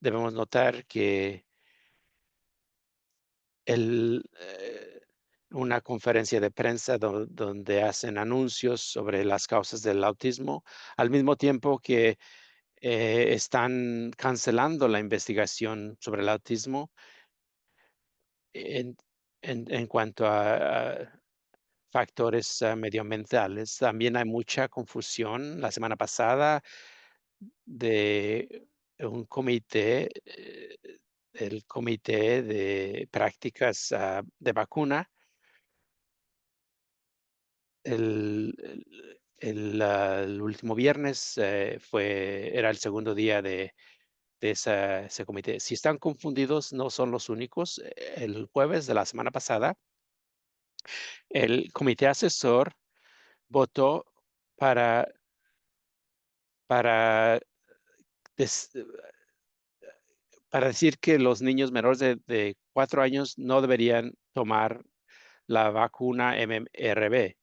debemos notar que el, una conferencia de prensa donde hacen anuncios sobre las causas del autismo, al mismo tiempo que están cancelando la investigación sobre el autismo en, en cuanto a factores medioambientales. También hay mucha confusión. La semana pasada de un comité, el comité de prácticas de vacuna, el último viernes era el segundo día de ese comité. Si están confundidos, no son los únicos. El jueves de la semana pasada, el comité asesor votó para, para, des- para decir que los niños menores de 4 años no deberían tomar la vacuna MMRB.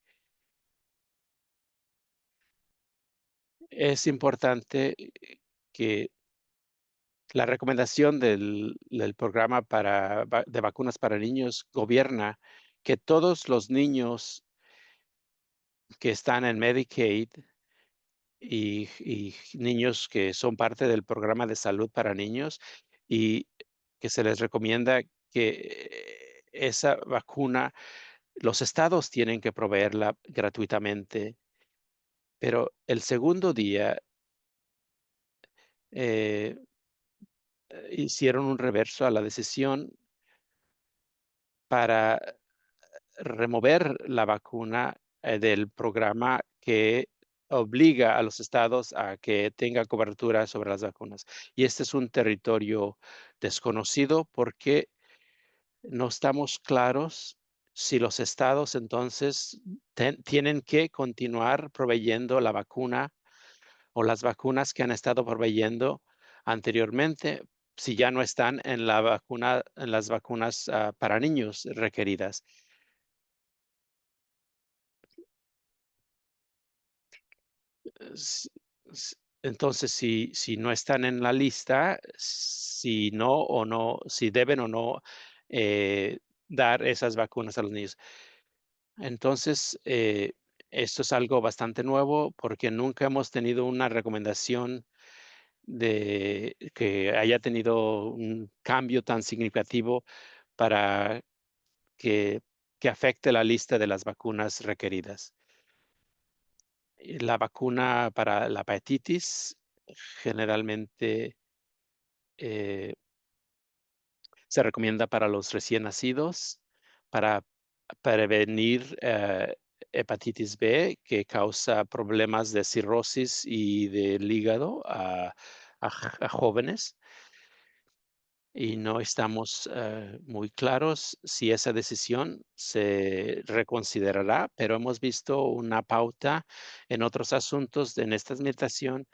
Es importante que la recomendación del programa de vacunas para niños gobierna que todos los niños que están en Medicaid y niños que son parte del programa de salud para niños y que se les recomienda que esa vacuna, los estados tienen que proveerla gratuitamente, pero el segundo día eh, hicieron un reverso a la decisión para remover la vacuna del programa que obliga a los estados a que tenga cobertura sobre las vacunas. Y este es un territorio desconocido porque no estamos claros si los estados entonces tienen que continuar proveyendo la vacuna o las vacunas que han estado proveyendo anteriormente, si ya no están en las vacunas para niños requeridas. S- entonces, si no están en la lista, si deben o no dar esas vacunas a los niños. Entonces, esto es algo bastante nuevo porque nunca hemos tenido una recomendación de que haya tenido un cambio tan significativo para que, que afecte la lista de las vacunas requeridas. La vacuna para la hepatitis generalmente eh, se recomienda para los recién nacidos para prevenir hepatitis B, que causa problemas de cirrosis y del hígado a jóvenes. Y no estamos muy claros si esa decisión se reconsiderará, pero hemos visto una pauta en otros asuntos en esta administración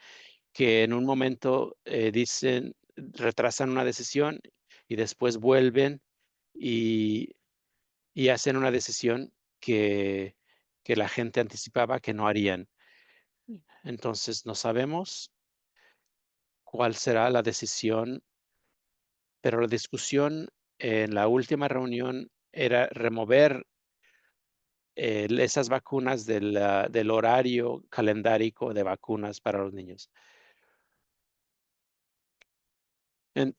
que en un momento retrasan una decisión y después vuelven y, y hacen una decisión que la gente anticipaba que no harían. Entonces, no sabemos cuál será la decisión pero la discusión en la última reunión era remover esas vacunas del horario calendárico de vacunas para los niños. En-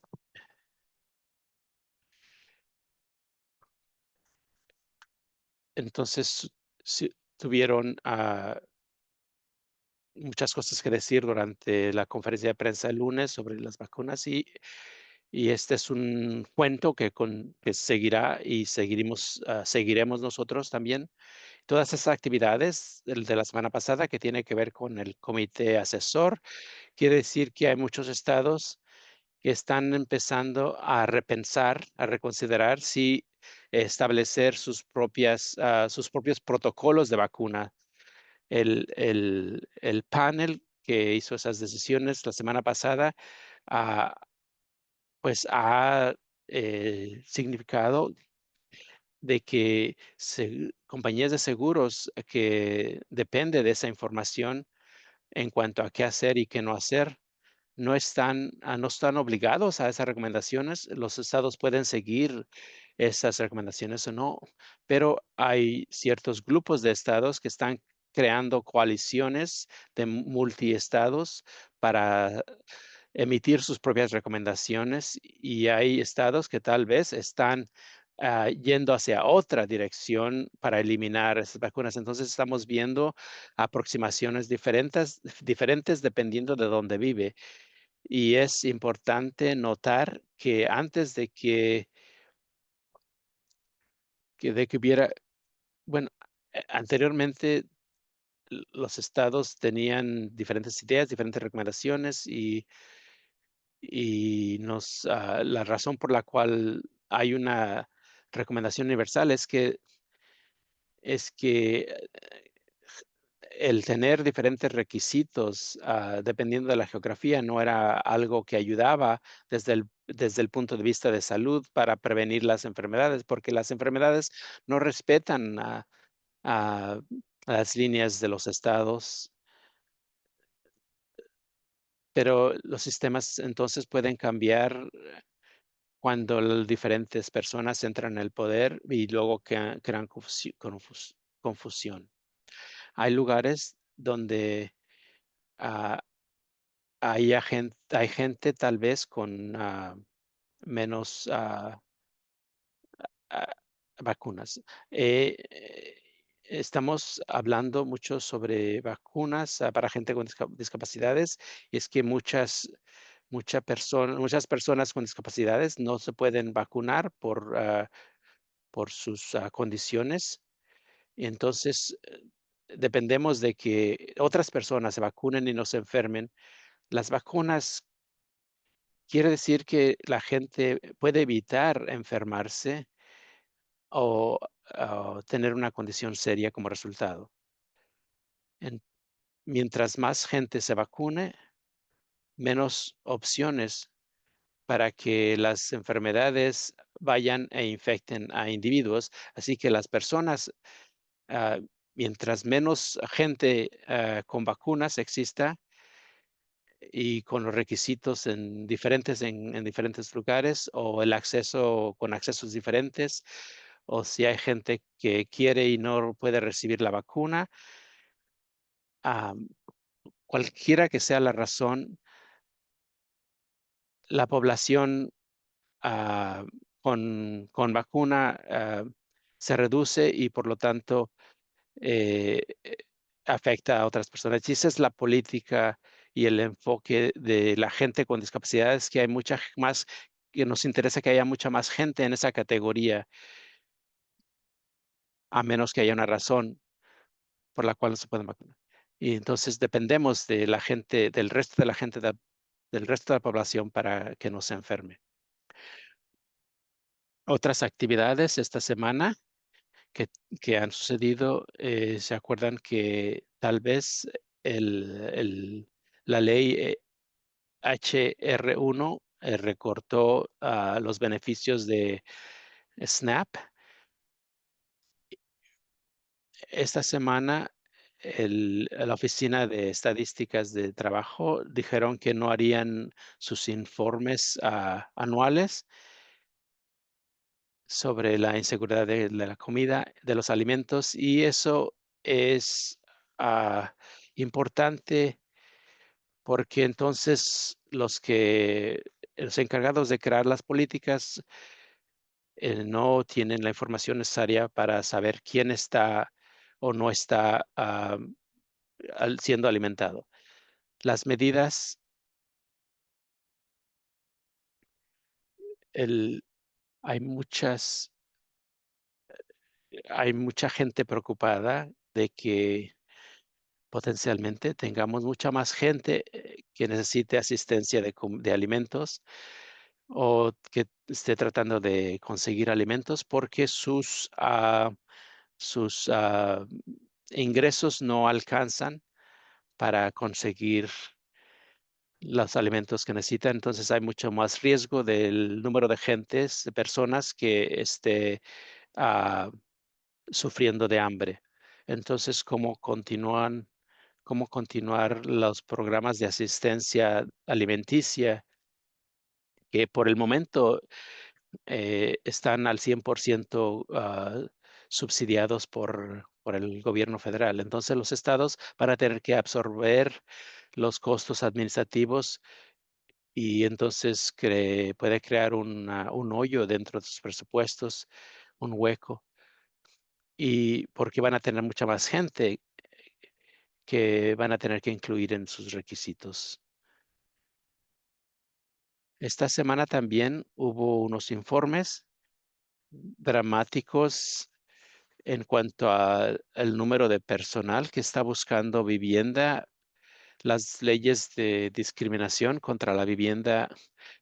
entonces, sí, tuvieron muchas cosas que decir durante la conferencia de prensa el lunes sobre las vacunas y este es un cuento que seguirá y seguiremos nosotros también. Todas esas actividades de la semana pasada que tiene que ver con el comité asesor, quiere decir que hay muchos estados que están empezando a repensar, a reconsiderar si establecer sus propios protocolos de vacuna. El panel que hizo esas decisiones la semana pasada, ah, pues ha significado de que compañías de seguros que depende de esa información en cuanto a qué hacer y qué no hacer, no están obligados a esas recomendaciones. Los estados pueden seguir esas recomendaciones o no, pero hay ciertos grupos de estados que están creando coaliciones de multiestados para emitir sus propias recomendaciones y hay estados que tal vez están yendo hacia otra dirección para eliminar esas vacunas. Entonces estamos viendo aproximaciones diferentes dependiendo de dónde vive. Y es importante notar que antes de que hubiera, bueno, anteriormente los estados tenían diferentes ideas, diferentes recomendaciones y la razón por la cual hay una recomendación universal es que el tener diferentes requisitos, dependiendo de la geografía, no era algo que ayudaba desde el punto de vista de salud para prevenir las enfermedades, porque las enfermedades no respetan a las líneas de los estados, pero los sistemas entonces pueden cambiar cuando diferentes personas entran en el poder y luego crean confusión. Hay lugares donde ah, hay gente tal vez con menos ah, vacunas. Estamos hablando mucho sobre vacunas para gente con discapacidades y es que muchas personas con discapacidades no se pueden vacunar por sus condiciones. Y entonces, dependemos de que otras personas se vacunen y no se enfermen. Las vacunas quiere decir que la gente puede evitar enfermarse o tener una condición seria como resultado. En Mientras más gente se vacune, menos opciones para que las enfermedades vayan e infecten a individuos. Así que las personas, ah, mientras menos gente con vacunas exista y con los requisitos en diferentes lugares o el acceso con accesos diferentes, o si hay gente que quiere y no puede recibir la vacuna, am, cualquiera que sea la razón, la población ah, con vacuna se reduce y por lo tanto afecta a otras personas. Y esa es la política y el enfoque de la gente con discapacidades, que hay que nos interesa que haya mucha más gente en esa categoría, a menos que haya una razón por la cual no se pueden vacunar. Y entonces dependemos de la gente, del resto de la gente, del resto de la población para que no se enferme. Otras actividades esta semana que, que han sucedido, ¿se acuerdan que tal vez la ley HR1 recortó los beneficios de SNAP? Esta semana la Oficina de Estadísticas de Trabajo dijeron que no harían sus informes, anuales sobre la inseguridad de la comida, de los alimentos, y eso es, importante porque entonces los encargados de crear las políticas, no tienen la información necesaria para saber quién está o no está, siendo alimentado. Las medidas, el, hay hay mucha gente preocupada de que potencialmente tengamos mucha más gente, que necesite asistencia de alimentos o que esté tratando de conseguir alimentos porque sus ingresos no alcanzan para conseguir los alimentos que necesitan. Entonces, hay mucho más riesgo del número de gentes, de personas que esté, ah, sufriendo de hambre. Entonces, cómo continuar los programas de asistencia alimenticia que por el momento, están al 100%, subsidiados por el gobierno federal. Entonces, los estados van a tener que absorber los costos administrativos y entonces puede crear un hoyo dentro de sus presupuestos, un hueco, y porque van a tener mucha más gente que van a tener que incluir en sus requisitos. Esta semana también hubo unos informes dramáticos en cuanto al número de personal que está buscando vivienda. Las leyes de discriminación contra la vivienda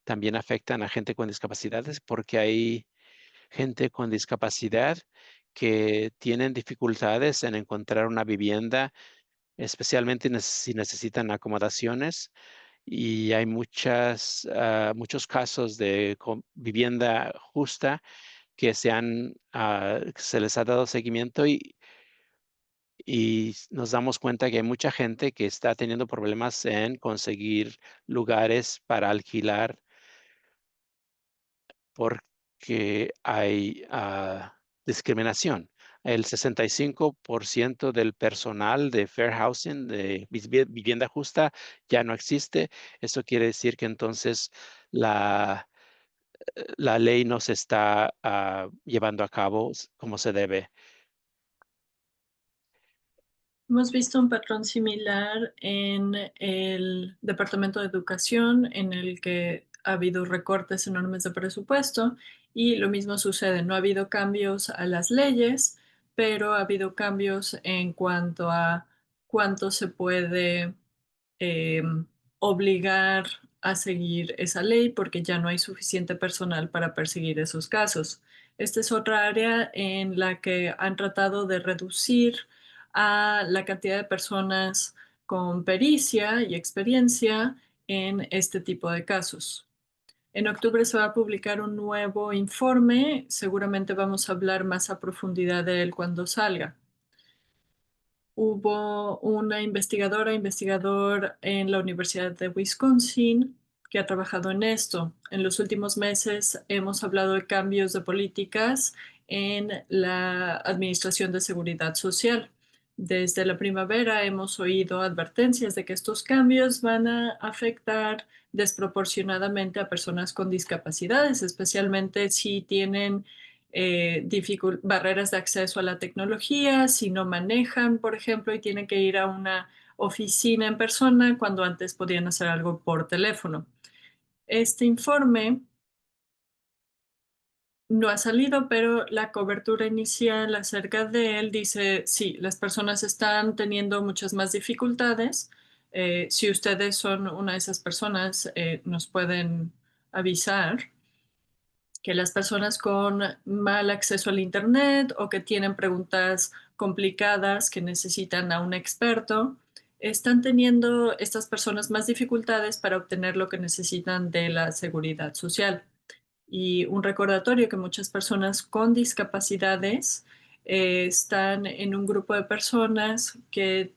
también afectan a gente con discapacidades porque hay gente con discapacidad que tienen dificultades en encontrar una vivienda, especialmente si necesitan acomodaciones. Y hay muchos casos de vivienda justa que se les ha dado seguimiento y nos damos cuenta que hay mucha gente que está teniendo problemas en conseguir lugares para alquilar porque hay, discriminación. El 65% del personal de Fair Housing, de vivienda justa, ya no existe. Eso quiere decir que entonces la, la ley no se está, llevando a cabo como se debe. Hemos visto un patrón similar en el Departamento de Educación, en el que ha habido recortes enormes de presupuesto y lo mismo sucede. No ha habido cambios a las leyes, pero ha habido cambios en cuanto a cuánto se puede eh, obligar a seguir esa ley porque ya no hay suficiente personal para perseguir esos casos. Esta es otra área en la que han tratado de reducir a la cantidad de personas con pericia y experiencia en este tipo de casos. En octubre se va a publicar un nuevo informe, seguramente vamos a hablar más a profundidad de él cuando salga. Hubo una investigador en la Universidad de Wisconsin que ha trabajado en esto. En los últimos meses hemos hablado de cambios de políticas en la Administración de Seguridad Social. Desde la primavera hemos oído advertencias de que estos cambios van a afectar desproporcionadamente a personas con discapacidades, especialmente si tienen barreras de acceso a la tecnología, si no manejan, por ejemplo, y tienen que ir a una oficina en persona cuando antes podían hacer algo por teléfono. Este informe no ha salido, pero la cobertura inicial acerca de él dice, sí, las personas están teniendo muchas más dificultades. Si ustedes son una de esas personas, nos pueden avisar que las personas con mal acceso al Internet o que tienen preguntas complicadas que necesitan a un experto, están teniendo estas personas más dificultades para obtener lo que necesitan de la seguridad social. Y un recordatorio que muchas personas con discapacidades están en un grupo de personas que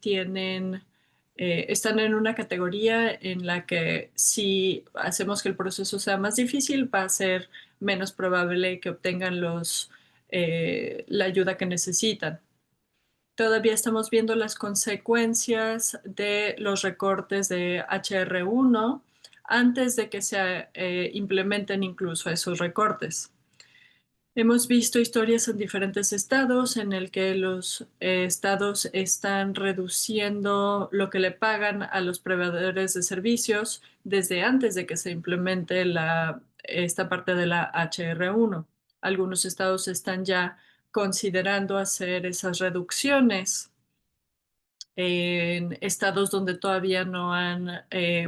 están en una categoría en la que si hacemos que el proceso sea más difícil, va a ser menos probable que obtengan la ayuda que necesitan. Todavía estamos viendo las consecuencias de los recortes de HR1 antes de que se implementen incluso esos recortes. Hemos visto historias en diferentes estados en el que los estados están reduciendo lo que le pagan a los proveedores de servicios desde antes de que se implemente esta parte de la HR1. Algunos estados están ya considerando hacer esas reducciones en estados donde todavía no han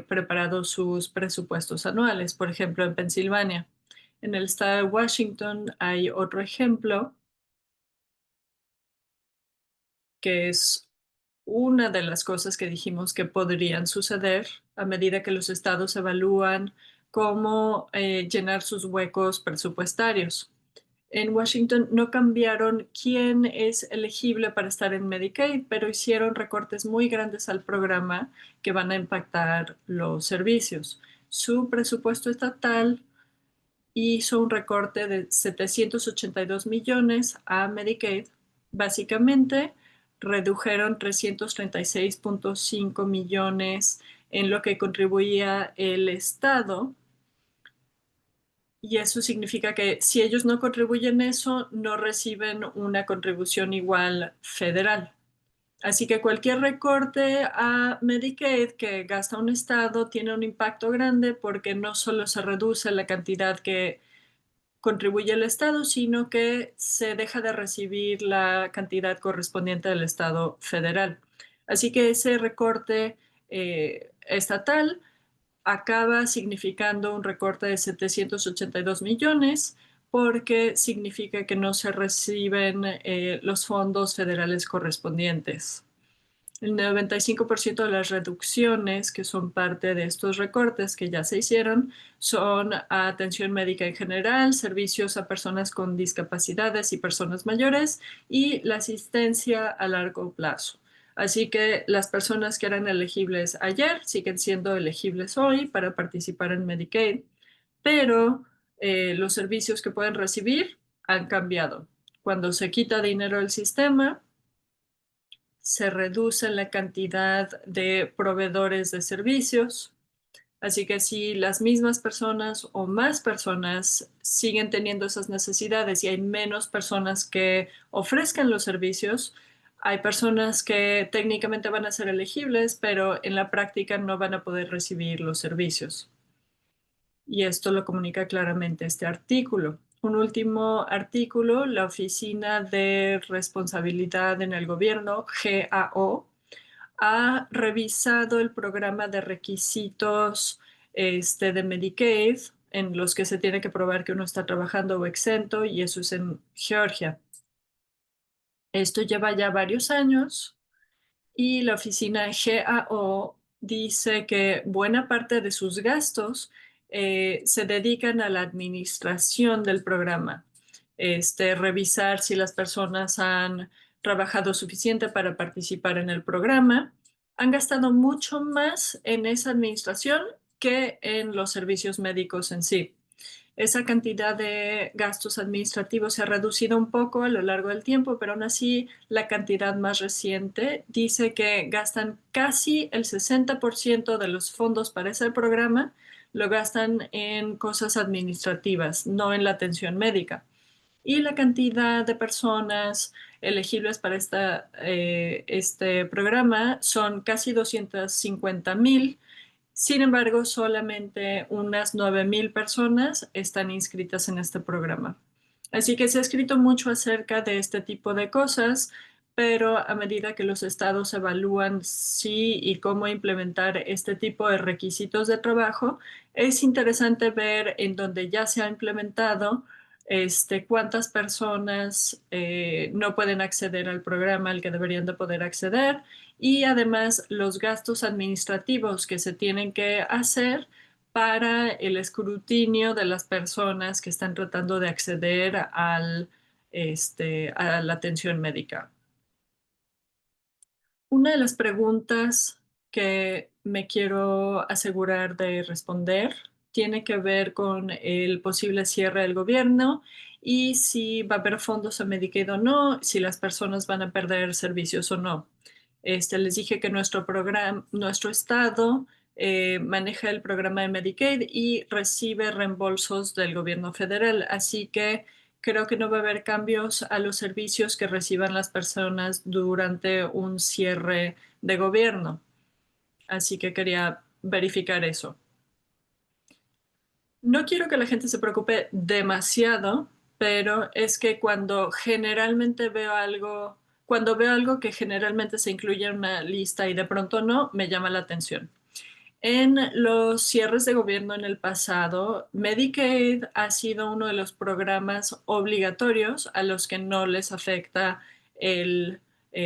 preparado sus presupuestos anuales, por ejemplo, en Pensilvania. En el estado de Washington hay otro ejemplo que es una de las cosas que dijimos que podrían suceder a medida que los estados evalúan cómo llenar sus huecos presupuestarios. En Washington no cambiaron quién es elegible para estar en Medicaid, pero hicieron recortes muy grandes al programa que van a impactar los servicios. Su presupuesto estatal hizo un recorte de 782 millones a Medicaid. Básicamente, redujeron 336.5 millones en lo que contribuía el Estado, y eso significa que si ellos no contribuyen eso, no reciben una contribución igual federal. Así que cualquier recorte a Medicaid que gasta un estado tiene un impacto grande porque no solo se reduce la cantidad que contribuye el estado, sino que se deja de recibir la cantidad correspondiente del estado federal. Así que ese recorte estatal acaba significando un recorte de 782 millones porque significa que no se reciben los fondos federales correspondientes. El 95% de las reducciones que son parte de estos recortes que ya se hicieron son a atención médica en general, servicios a personas con discapacidades y personas mayores y la asistencia a largo plazo. Así que las personas que eran elegibles ayer siguen siendo elegibles hoy para participar en Medicaid, pero los servicios que pueden recibir han cambiado. Cuando se quita dinero del sistema, se reduce la cantidad de proveedores de servicios. Así que si las mismas personas o más personas siguen teniendo esas necesidades y hay menos personas que ofrezcan los servicios, hay personas que técnicamente van a ser elegibles, pero en la práctica no van a poder recibir los servicios. Y esto lo comunica claramente este artículo. Un último artículo, la Oficina de Responsabilidad en el Gobierno, GAO, ha revisado el programa de requisitos de Medicaid en los que se tiene que probar que uno está trabajando o exento, y eso es en Georgia. Esto lleva ya varios años y la oficina GAO dice que buena parte de sus gastos se dedican a la administración del programa. Revisar si las personas han trabajado suficiente para participar en el programa. Han gastado mucho más en esa administración que en los servicios médicos en sí. Esa cantidad de gastos administrativos se ha reducido un poco a lo largo del tiempo, pero aún así la cantidad más reciente dice que gastan casi el 60% de los fondos para ese programa, lo gastan en cosas administrativas, no en la atención médica. Y la cantidad de personas elegibles para este programa son casi 250,000. Sin embargo, solamente unas 9,000 personas están inscritas en este programa. Así que se ha escrito mucho acerca de este tipo de cosas, pero a medida que los estados evalúan si y cómo implementar este tipo de requisitos de trabajo, es interesante ver en donde ya se ha implementado cuántas personas no pueden acceder al programa al que deberían de poder acceder, y además los gastos administrativos que se tienen que hacer para el escrutinio de las personas que están tratando de acceder a la atención médica. Una de las preguntas que me quiero asegurar de responder tiene que ver con el posible cierre del gobierno y si va a haber fondos a Medicaid o no, si las personas van a perder servicios o no. Les dije que nuestro programa, nuestro estado maneja el programa de Medicaid y recibe reembolsos del gobierno federal, así que creo que no va a haber cambios a los servicios que reciban las personas durante un cierre de gobierno. Así que quería verificar eso. No quiero que la gente se preocupe demasiado, pero es que cuando veo algo que generalmente se incluye en una lista y de pronto no, me llama la atención. En los cierres de gobierno en el pasado, Medicaid ha sido uno de los programas obligatorios a los que no les afecta el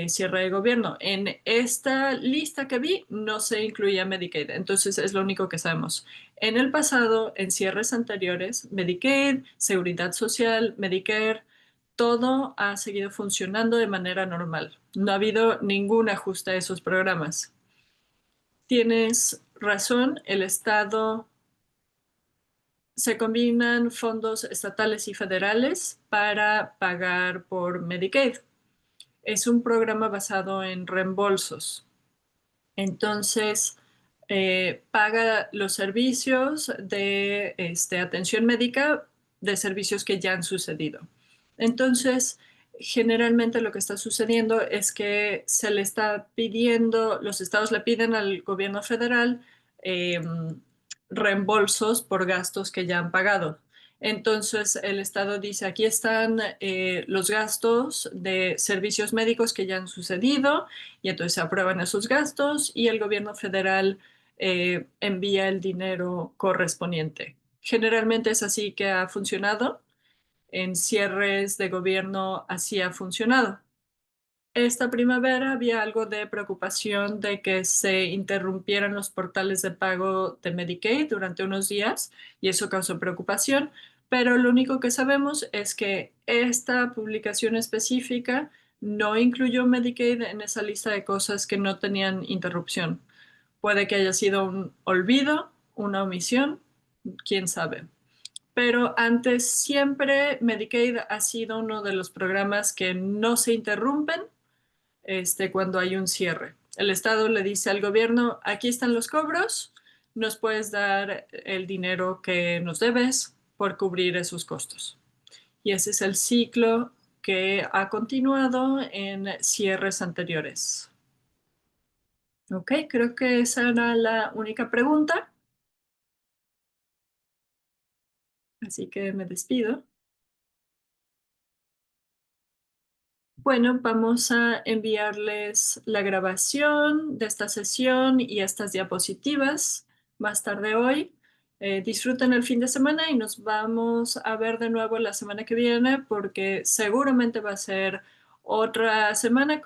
cierre de gobierno. En esta lista que vi no se incluía Medicaid, entonces es lo único que sabemos. En el pasado, en cierres anteriores, Medicaid, Seguridad Social, Medicare, todo ha seguido funcionando de manera normal. No ha habido ningún ajuste a esos programas. Tienes razón, el Estado se combinan fondos estatales y federales para pagar por Medicaid. Es un programa basado en reembolsos. Entonces, paga los servicios de atención médica de servicios que ya han sucedido. Entonces, generalmente lo que está sucediendo es que se le está pidiendo, los estados le piden al gobierno federal eh, reembolsos por gastos que ya han pagado. Entonces, el Estado dice, aquí están los gastos de servicios médicos que ya han sucedido, y entonces se aprueban esos gastos y el gobierno federal envía el dinero correspondiente. Generalmente es así que ha funcionado. En cierres de gobierno así ha funcionado. Esta primavera había algo de preocupación de que se interrumpieran los portales de pago de Medicaid durante unos días y eso causó preocupación, pero lo único que sabemos es que esta publicación específica no incluyó Medicaid en esa lista de cosas que no tenían interrupción. Puede que haya sido un olvido, una omisión, quién sabe. Pero antes siempre Medicaid ha sido uno de los programas que no se interrumpen cuando hay un cierre. El Estado le dice al gobierno, aquí están los cobros, nos puedes dar el dinero que nos debes por cubrir esos costos. Y ese es el ciclo que ha continuado en cierres anteriores. Ok, creo que esa era la única pregunta, así que me despido. Bueno, vamos a enviarles la grabación de esta sesión y estas diapositivas más tarde hoy. Disfruten el fin de semana y nos vamos a ver de nuevo la semana que viene porque seguramente va a ser otra semana